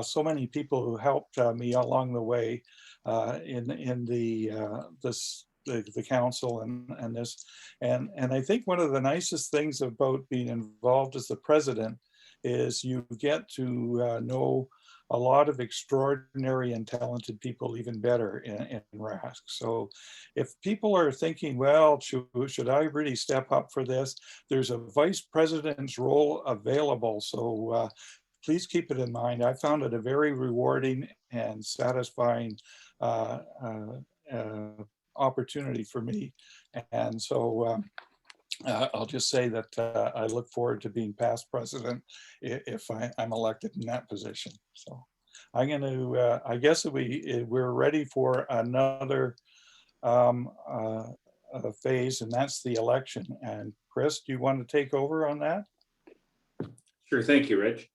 so many people who helped me along the way. In the council and this, and I think one of the nicest things about being involved as the president is you get to know a lot of extraordinary and talented people even better in RASC. So if people are thinking, well, should I really step up for this? There's a vice president's role available. So please keep it in mind. I found it a very rewarding and satisfying opportunity for me. And so I'll just say that I look forward to being past president if I'm elected in that position. So I'm going to, I guess we're ready for another phase, and that's the election. And Chris, do you want to take over on that? Sure, thank you, Reg.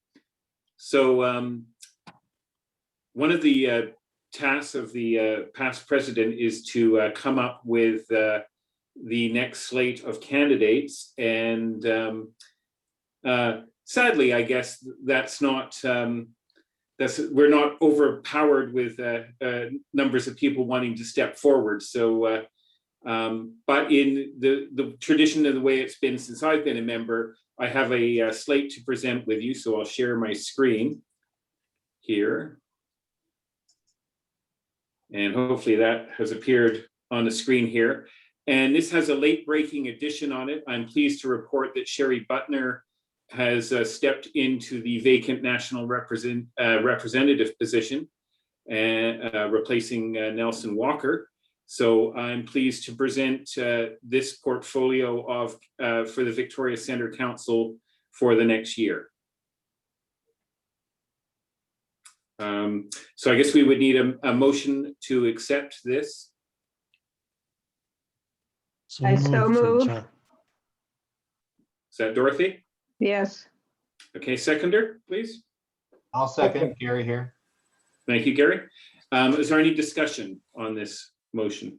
So one of the tasks of the past president is to come up with the next slate of candidates, and sadly, I guess that's not we're not overpowered with numbers of people wanting to step forward. So, but in the tradition of the way it's been since I've been a member, I have a slate to present with you. So I'll share my screen here. And hopefully that has appeared on the screen here. And this has a late breaking addition on it. I'm pleased to report that Sherry Butner has stepped into the vacant national representative position, and replacing Nelson Walker. So I'm pleased to present this portfolio of for the Victoria Centre Council for the next year. So I guess we would need a motion to accept this. I so move. Is that Dorothy? Yes. Okay, seconder, please. I'll second. Gary here. Thank you, Gary. Is there any discussion on this motion?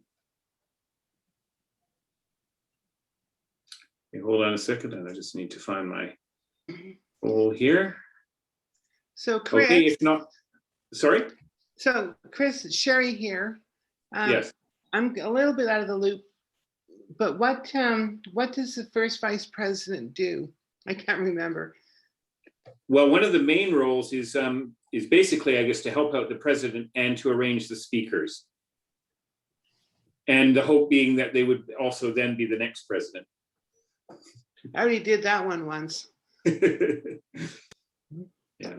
Okay, hold on a second, and I just need to find my poll here. So Chris. Okay, if not, sorry? So Chris, Sherry here. Yes. I'm a little bit out of the loop, but what does the first vice president do? I can't remember. Well, one of the main roles is basically, I guess, to help out the president and to arrange the speakers. And the hope being that they would also then be the next president. I already did that one once. Yeah.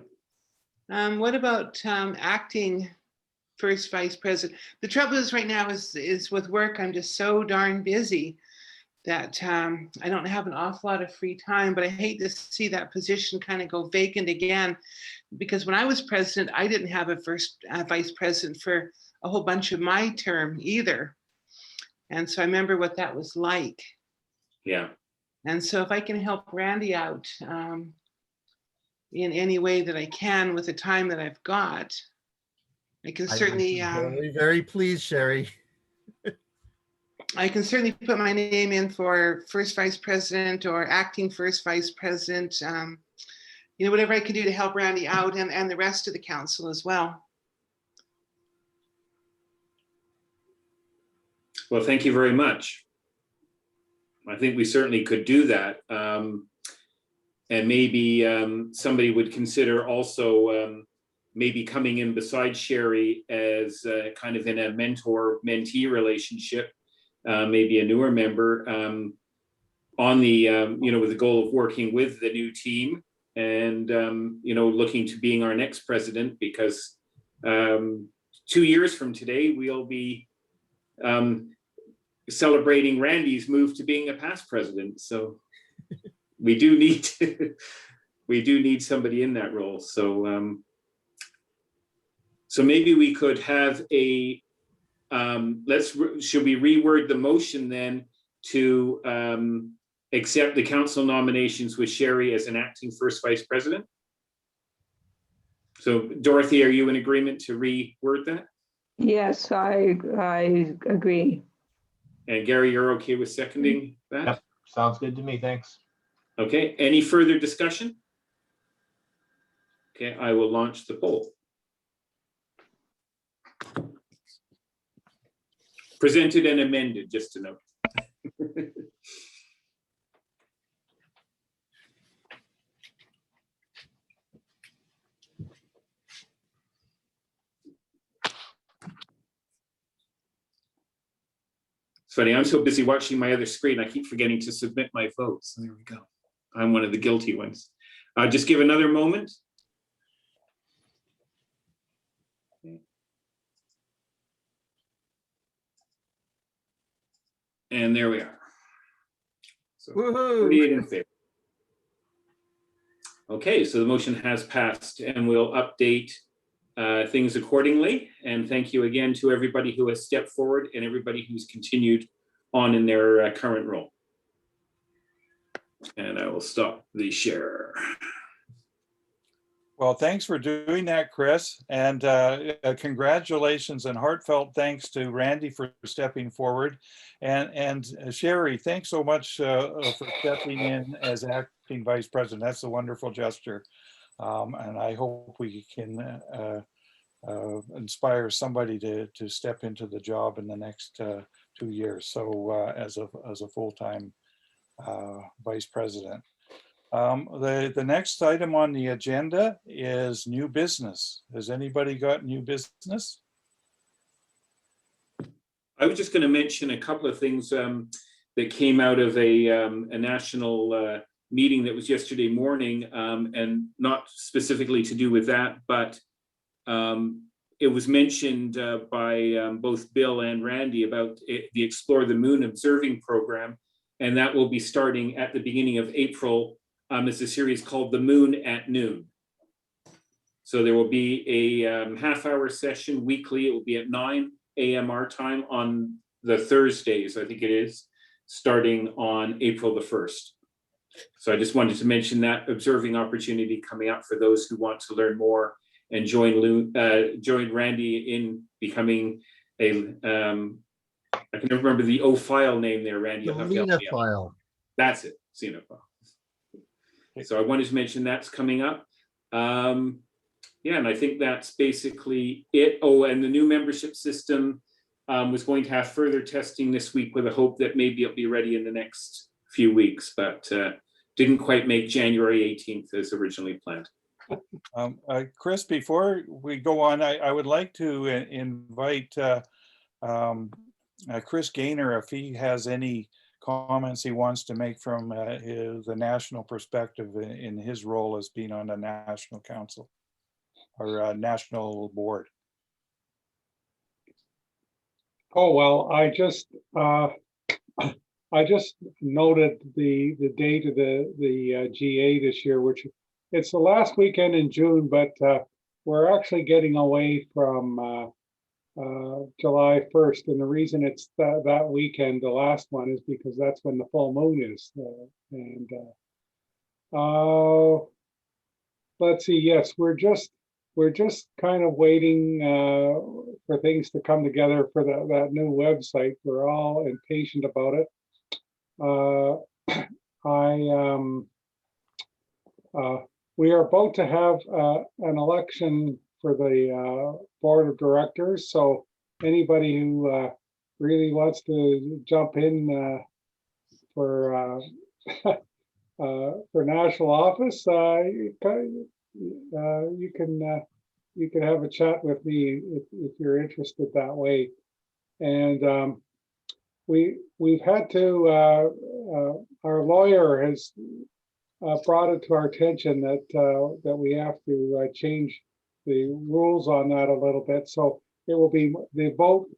What about acting first vice president. The trouble is right now is with work, I'm just so darn busy that I don't have an awful lot of free time, but I hate to see that position kind of go vacant again, because when I was president, I didn't have a first vice president for a whole bunch of my term either. And so I remember what that was like. Yeah. And so if I can help Randy out in any way that I can with the time that I've got, I can certainly. Very, very pleased, Sherry. I can certainly put my name in for first vice president or acting first vice president. You know, whatever I can do to help Randy out and the rest of the council as well. Well, thank you very much. I think we certainly could do that. And maybe somebody would consider also maybe coming in beside Sherry as kind of in a mentor-mentee relationship, maybe a newer member on the, you know, with the goal of working with the new team and, you know, looking to being our next president, because 2 years from today, we'll be celebrating Randy's move to being a past president. So we do need somebody in that role. So so maybe we could have a should we reword the motion then to accept the council nominations with Sherry as an acting first vice president? So Dorothy, are you in agreement to reword that? Yes, I agree. And Gary, you're okay with seconding that? Yep, sounds good to me, thanks. Okay, any further discussion? Okay, I will launch the poll. Presented and amended, just to note. It's funny, I'm so busy watching my other screen, I keep forgetting to submit my votes. There we go. I'm one of the guilty ones. Just give another moment. And there we are. So 48 in favor. Okay, so the motion has passed and we'll update things accordingly. And thank you again to everybody who has stepped forward and everybody who's continued on in their current role. And I will stop the share. Well, thanks for doing that, Chris. And congratulations and heartfelt thanks to Randy for stepping forward. And Sherry, thanks so much for stepping in as acting vice president. That's a wonderful gesture. And I hope we can inspire somebody to step into the job in the next 2 years. So as a full-time vice president. The next item on the agenda is new business. Has anybody got new business? I was just going to mention a couple of things that came out of a national meeting that was yesterday morning, and not specifically to do with that, but it was mentioned by both Bill and Randy about the Explore the Moon observing program, and that will be starting at the beginning of April. It's a series called The Moon at Noon. So there will be a half-hour session weekly. It will be at 9 a.m. our time on the Thursdays, I think it is, starting on April the 1st. So I just wanted to mention that observing opportunity coming up for those who want to learn more and join Randy in becoming a, I can never remember the file name there, Randy. You'll have to help me out. File. That's it, Xenophile. So I wanted to mention that's coming up. Yeah, and I think that's basically it. Oh, and the new membership system was going to have further testing this week with a hope that maybe it'll be ready in the next few weeks, but didn't quite make January 18th as originally planned. Chris, before we go on, I would like to invite Chris Gaynor, if he has any comments he wants to make from the national perspective in his role as being on the national council or national board. Oh, well, I just noted the date of the GA this year, which it's the last weekend in June, but we're actually getting away from July 1st. And the reason it's that weekend, the last one, is because that's when the full moon is. Let's see. Yes, we're just kind of waiting for things to come together for that new website. We're all impatient about it. We are about to have an election for the board of directors. So anybody who really wants to jump in for national office, you can have a chat with me if you're interested that way. And we've had to, our lawyer has brought it to our attention that we have to change the rules on that a little bit. So it will be, the vote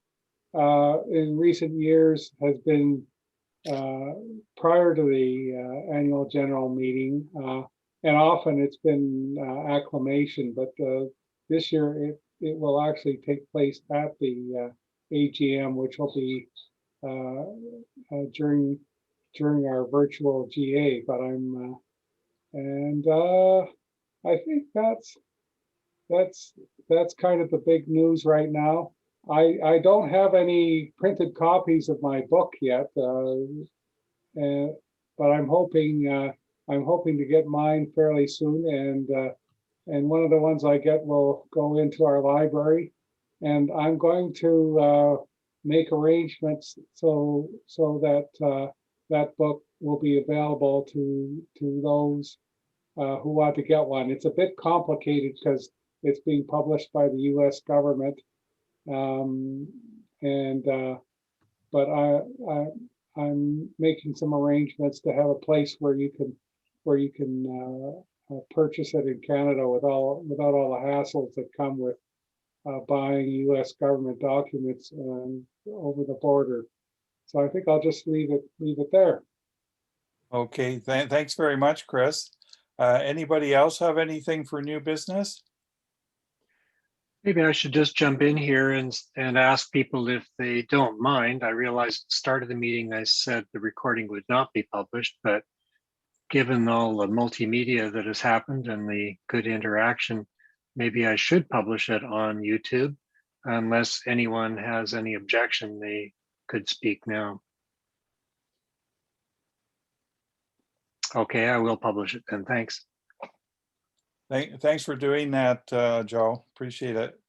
in recent years has been prior to the annual general meeting, and often it's been acclamation, but this year it will actually take place at the AGM, which will be during our virtual GA. But I think that's kind of the big news right now. I don't have any printed copies of my book yet, but I'm hoping to get mine fairly soon, and one of the ones I get will go into our library, and I'm going to make arrangements so that that book will be available to those who want to get one. It's a bit complicated because it's being published by the U.S. government, but I'm making some arrangements to have a place where you can purchase it in Canada without all the hassles that come with buying U.S. government documents over the border. So I think I'll just leave it there. Okay, thanks very much, Chris. Anybody else have anything for new business? Maybe I should just jump in here and ask people if they don't mind. I realized at the start of the meeting I said the recording would not be published, but given all the multimedia that has happened and the good interaction, maybe I should publish it on YouTube. Unless anyone has any objection, they could speak now. Okay, I will publish it then. Thanks. Thanks for doing that, Joe. Appreciate it.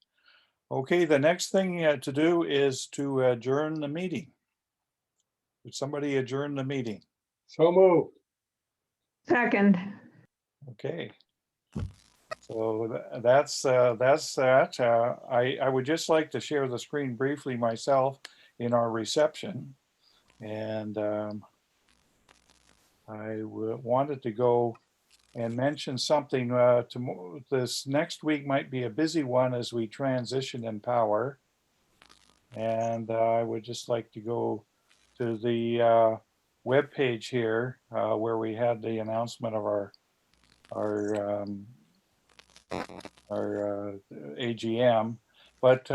Okay, the next thing to do is to adjourn the meeting. Would somebody adjourn the meeting? So moved. Second. Okay. So that's that. I would just like to share the screen briefly myself in our reception, and I wanted to go and mention something. This next week might be a busy one as we transition in power, and I would just like to go to the web page here where we had the announcement of our AGM. But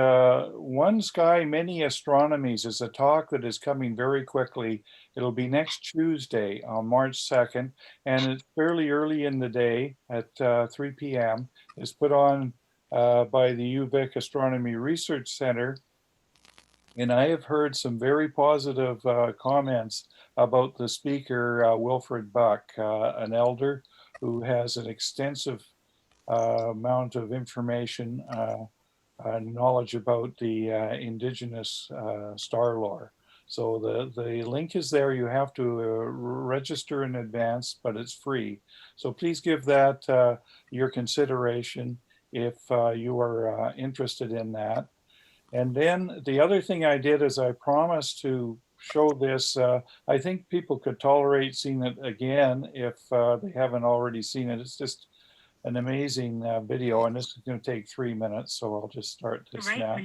One Sky, Many Astronomies is a talk that is coming very quickly. It'll be next Tuesday on March 2nd, and it's fairly early in the day at 3 p.m. It's put on by the UVic Astronomy Research Center. And I have heard some very positive comments about the speaker, Wilfred Buck, an elder who has an extensive amount of information knowledge about the indigenous star lore. So the link is there. You have to register in advance, but it's free. So please give that your consideration if you are interested in that. And then the other thing I did is I promised to show this. I think people could tolerate seeing it again if they haven't already seen it. It's just an amazing video, and this is going to take 3 minutes, so I'll just start this now.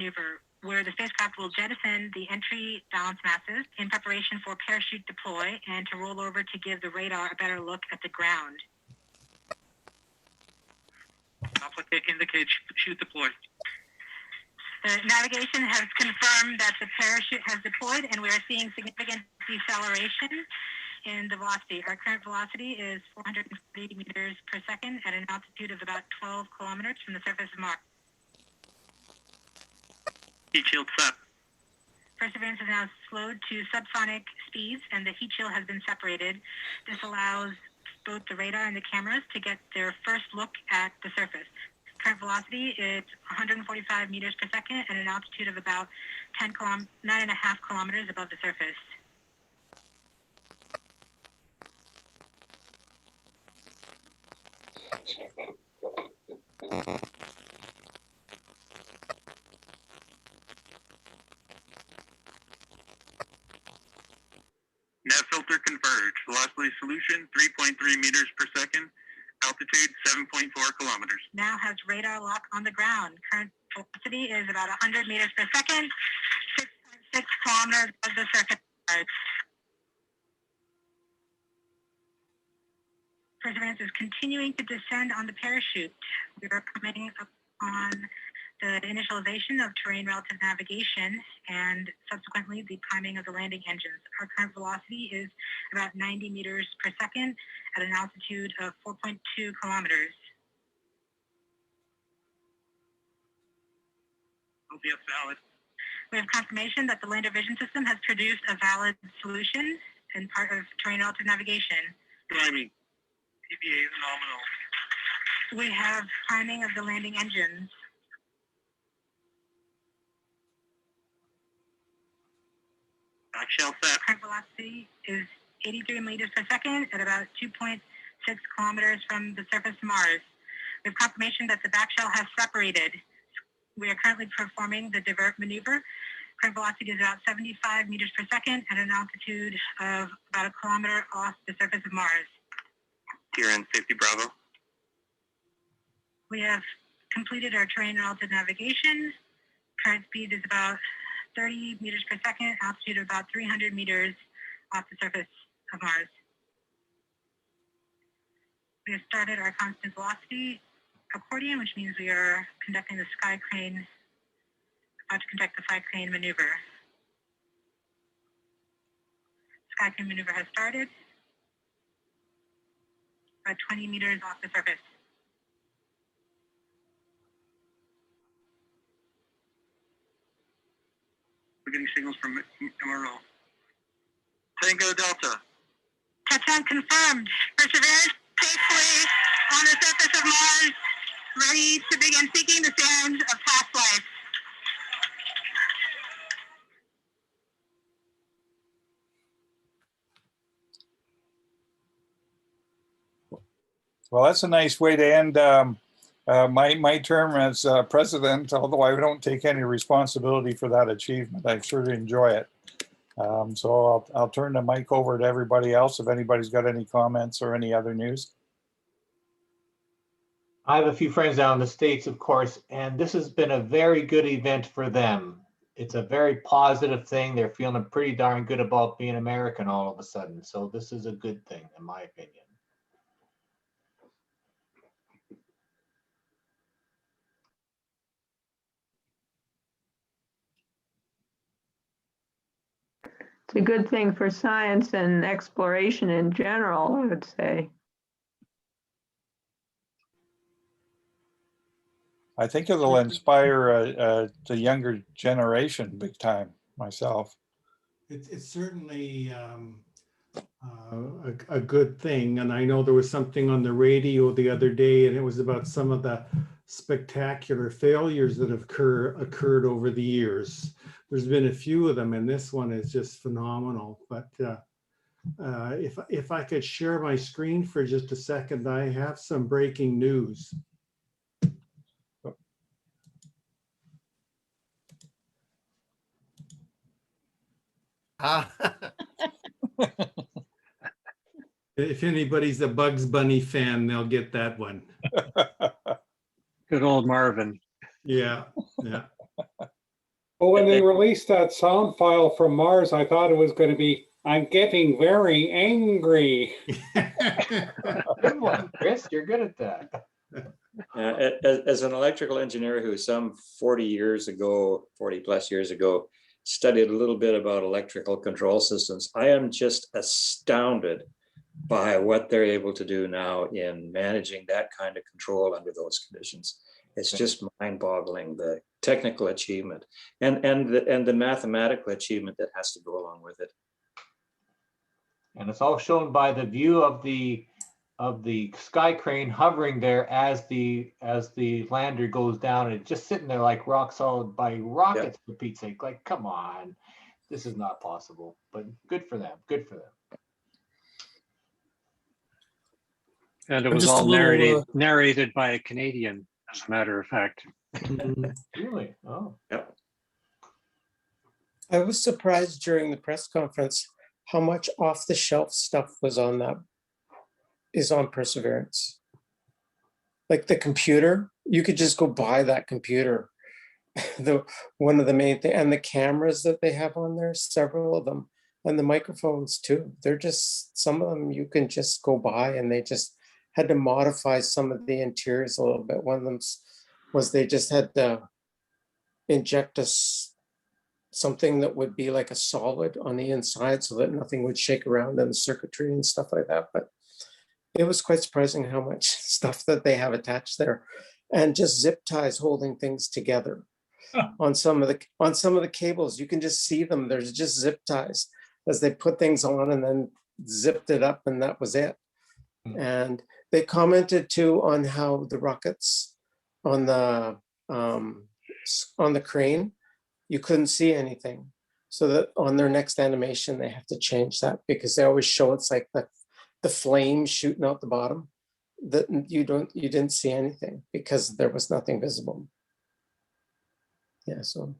where the spacecraft will jettison the entry balance masses in preparation for parachute deploy and to roll over to give the radar a better look at the ground. Applicant indicates chute deploy. The navigation has confirmed that the parachute has deployed and we are seeing significant deceleration in the velocity. Our current velocity is 440 meters per second at an altitude of about 12 kilometers from the surface of Mars. Heat shield set. Perseverance is now slowed to subsonic speeds and the heat shield has been separated. This allows both the radar and the cameras to get their first look at the surface. Current velocity is 145 meters per second at an altitude of about 9.5 kilometers above the surface. Nav filter converge. Velocity solution 3.3 meters per second. Altitude 7.4 kilometers. Now has radar lock on the ground. Current velocity is about 100 meters per second, 6.6 kilometers above the surface of Mars. Perseverance is continuing to descend on the parachute. We are coming up on the initialization of terrain relative navigation and subsequently the priming of the landing engines. Our current velocity is about 90 meters per second at an altitude of 4.2 kilometers. OBS valid. We have confirmation that the lander vision system has produced a valid solution and part of terrain relative navigation. Timing. PBA is nominal. We have priming of the landing engines. Back shell set. Current velocity is 83 meters per second at about 2.6 kilometers from the surface of Mars. We have confirmation that the back shell has separated. We are currently performing the divert maneuver. Current velocity is about 75 meters per second at an altitude of about a kilometer off the surface of Mars. Here in safety Bravo. We have completed our terrain relative navigation. Current speed is about 30 meters per second, altitude of about 300 meters off the surface of Mars. We have started our constant velocity accordion, which means we are conducting the sky crane, about to conduct the sky crane maneuver. Sky crane maneuver has started, about 20 meters off the surface. We're getting signals from MRO. Tango Delta. Touchdown confirmed. Perseverance safely on the surface of Mars, ready to begin seeking the sands of past life. Well, that's a nice way to end my term as president, although I don't take any responsibility for that achievement. I sure enjoy it. So I'll turn the mic over to everybody else if anybody's got any comments or any other news. I have a few friends down in the States, of course, and this has been a very good event for them. It's a very positive thing. They're feeling pretty darn good about being American all of a sudden. So this is a good thing, in my opinion. It's a good thing for science and exploration in general, I would say. I think it'll inspire the younger generation big time, myself. It's certainly a good thing. And I know there was something on the radio the other day, and it was about some of the spectacular failures that have occurred over the years. There's been a few of them, and this one is just phenomenal. But if I could share my screen for just a second, I have some breaking news. If anybody's a Bugs Bunny fan, they'll get that one. Good old Marvin. Yeah, yeah. Well, when they released that sound file from Mars, I thought it was going to be, I'm getting very angry. Good one, Chris. You're good at that. As an electrical engineer who some 40 plus years ago, studied a little bit about electrical control systems, I am just astounded by what they're able to do now in managing that kind of control under those conditions. It's just mind-boggling, the technical achievement and the mathematical achievement that has to go along with it. And it's all shown by the view of the sky crane hovering there as the lander goes down, and it's just sitting there like rock solid by rockets, for Pete's sake. Like, come on, this is not possible. But good for them. Good for them. And it was all narrated by a Canadian, as a matter of fact. Really? Oh. Yep. I was surprised during the press conference how much off-the-shelf stuff is on Perseverance. Like the computer, you could just go buy that computer. One of the main things, and the cameras that they have on there, several of them, and the microphones too. They're just, some of them you can just go buy, and they just had to modify some of the interiors a little bit. One of them was they just had to inject something that would be like a solid on the inside so that nothing would shake around in the circuitry and stuff like that. But it was quite surprising how much stuff that they have attached there, and just zip ties holding things together. On some of the cables, you can just see them. There's just zip ties as they put things on and then zipped it up, and that was it. And they commented too on how the rockets on the crane, you couldn't see anything. So that on their next animation, they have to change that, because they always show it's like the flame shooting out the bottom, that you didn't see anything because there was nothing visible. Yeah, so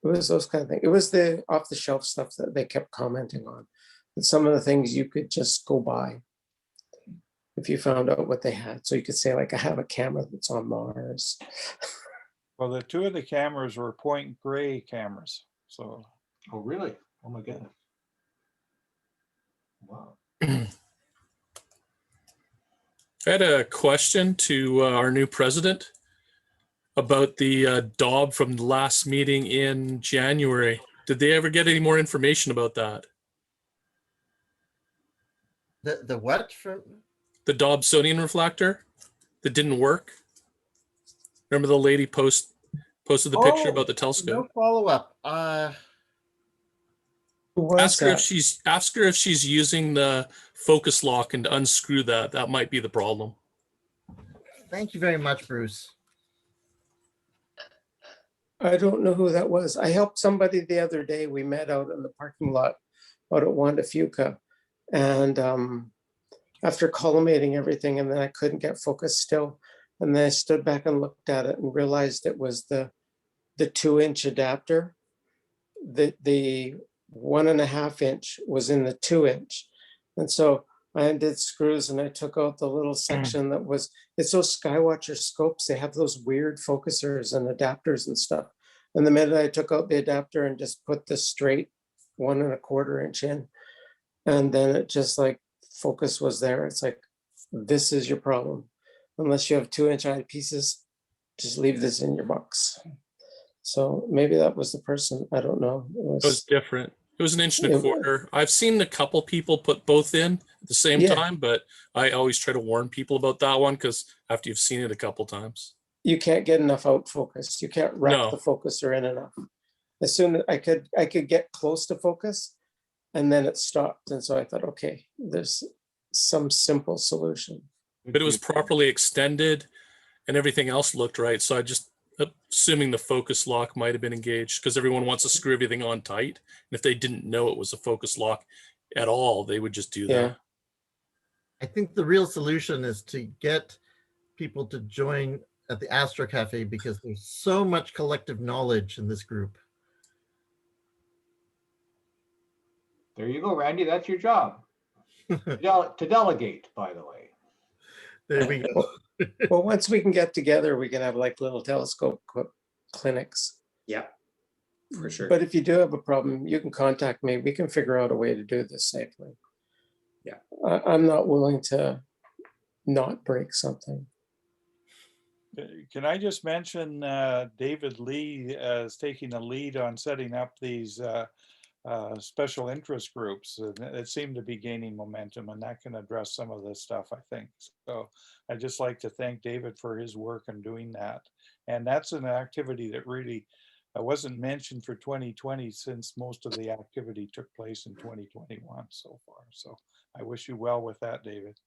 it was those kind of things. It was the off-the-shelf stuff that they kept commenting on. And some of the things you could just go buy if you found out what they had. So you could say, like, I have a camera that's on Mars. Well, the two of the cameras were point gray cameras. So. Oh, really? Oh my goodness. Wow. I had a question to our new president about the Daub from the last meeting in January. Did they ever get any more information about that? The what? The Dobsonian reflector that didn't work? Remember the lady posted the picture about the telescope? No follow-up. Ask her if she's using the focus lock, and to unscrew that. That might be the problem. Thank you very much, Bruce. I don't know who that was. I helped somebody the other day. We met out in the parking lot out at Wanda Fuca. And after collimating everything, and then I couldn't get focus still. And then I stood back and looked at it and realized it was the 2-inch adapter. The 1.5 inch was in the 2-inch. And so I undid screws and I took out the little section that was, it's those Skywatcher scopes. They have those weird focusers and adapters and stuff. And the minute I took out the adapter and just put the straight 1.25 inch in, and then it just like focus was there. It's like, this is your problem. Unless you have 2-inch eyepieces, just leave this in your box. So maybe that was the person. I don't know. It was different. It was 1.25 inch. I've seen a couple people put both in at the same time, but I always try to warn people about that one, because after you've seen it a couple times, you can't get enough out focus. You can't wrap the focuser in enough. As soon as I could get close to focus, and then it stopped. And so I thought, okay, there's some simple solution. But it was properly extended and everything else looked right. So I just, assuming the focus lock might have been engaged, because everyone wants to screw everything on tight. And if they didn't know it was a focus lock at all, they would just do that. I think the real solution is to get people to join at the Astro Cafe, because there's so much collective knowledge in this group. There you go, Randy. That's your job. To delegate, by the way. There we go. Well, once we can get together, we can have like little telescope clinics. Yeah. For sure. But if you do have a problem, you can contact me. We can figure out a way to do this safely. Yeah. I'm not willing to not break something. Can I just mention David Lee is taking the lead on setting up these special interest groups. And it seemed to be gaining momentum, and that can address some of this stuff, I think. So I'd just like to thank David for his work in doing that. And that's an activity that really wasn't mentioned for 2020, since most of the activity took place in 2021 so far. So I wish you well with that, David.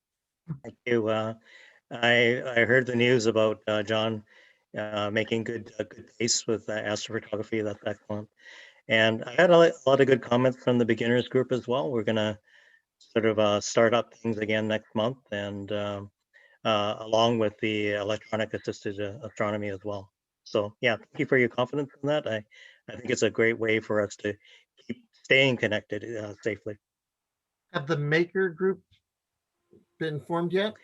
Thank you. I heard the news about John making good pace with astrophotography. That's excellent. And I had a lot of good comments from the beginners group as well. We're going to sort of start up things again next month, and along with the electronic assisted astronomy as well. So yeah, thank you for your confidence in that. I think it's a great way for us to keep staying connected safely. Have the maker group been formed yet?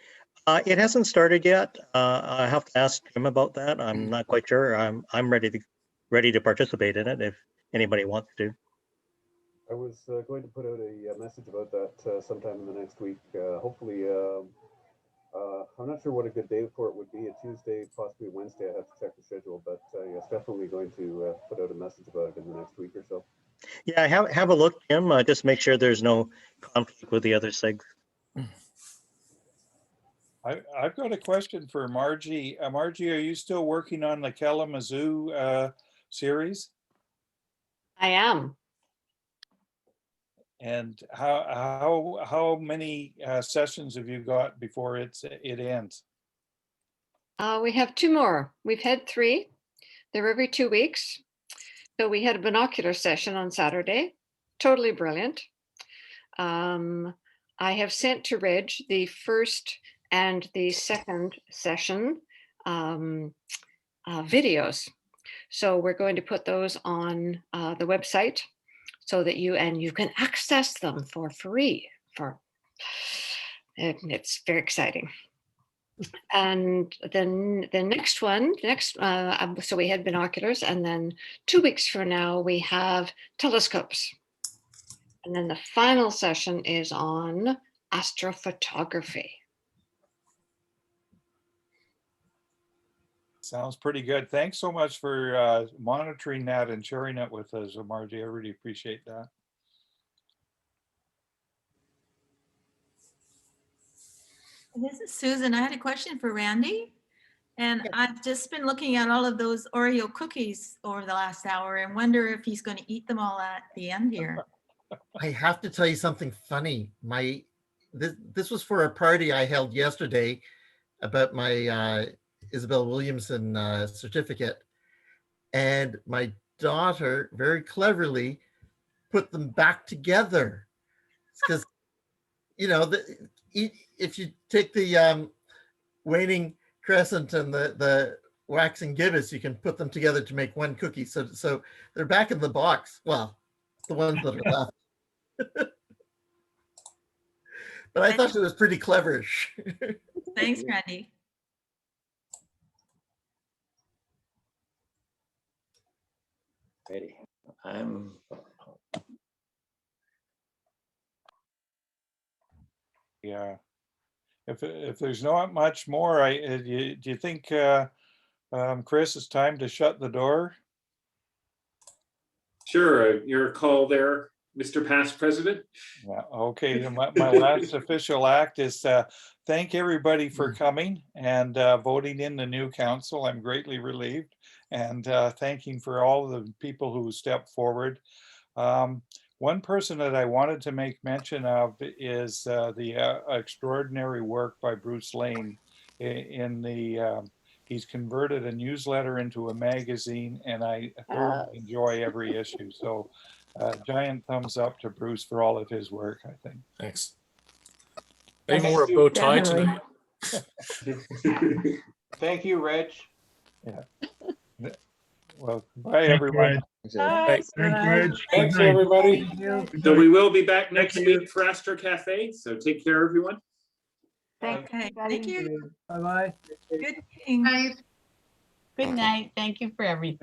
It hasn't started yet. I have to ask Jim about that. I'm not quite sure. I'm ready to participate in it if anybody wants to. I was going to put out a message about that sometime in the next week. Hopefully, I'm not sure what a good day for it would be. A Tuesday, possibly Wednesday. I have to check the schedule, but yes, definitely going to put out a message about it in the next week or so. Yeah, have a look, Jim. Just make sure there's no conflict with the other SIGs. I've got a question for Margie. Margie, are you still working on the Kalamazoo series? I am. And how many sessions have you got before it ends? We have 2 more. We've had 3. They're every 2 weeks. So we had a binocular session on Saturday. Totally brilliant. I have sent to Reg the first and the second session videos. So we're going to put those on the website so that you can access them for free. It's very exciting. And then the next one, so we had binoculars, and then 2 weeks from now we have telescopes. And then the final session is on astrophotography. Sounds pretty good. Thanks so much for monitoring that and sharing it with us, Margie. I really appreciate that. This is Susan. I had a question for Randy. And I've just been looking at all of those Oreo cookies over the last hour and wonder if he's going to eat them all at the end here. I have to tell you something funny. This was for a party I held yesterday about my Isabel Williamson certificate, and my daughter very cleverly put them back together, because if you take the waning crescent and the waxing gibbous, you can put them together to make one cookie. So they're back in the box. Well, the ones that are left. But I thought it was pretty cleverish. Thanks, Randy. Ready. Yeah. If there's not much more, do you think, Chris, it's time to shut the door? Sure, your call there, Mr. Past President. Yeah, okay. My last official act is thank everybody for coming and voting in the new council. I'm greatly relieved, and thanking for all the people who stepped forward. One person that I wanted to make mention of is the extraordinary work by Bruce Lane in the, he's converted a newsletter into a magazine, and I thoroughly enjoy every issue. So giant thumbs up to Bruce for all of his work, I think. Thanks. I even wore a bow tie tonight. Thank you, Reg. Yeah. Well, bye, everyone. Thanks, Reg. Thanks, everybody. So we will be back next week for Astro Cafe. So take care, everyone. Okay, thank you. Bye-bye. Good evening. Good night. Thank you for everything.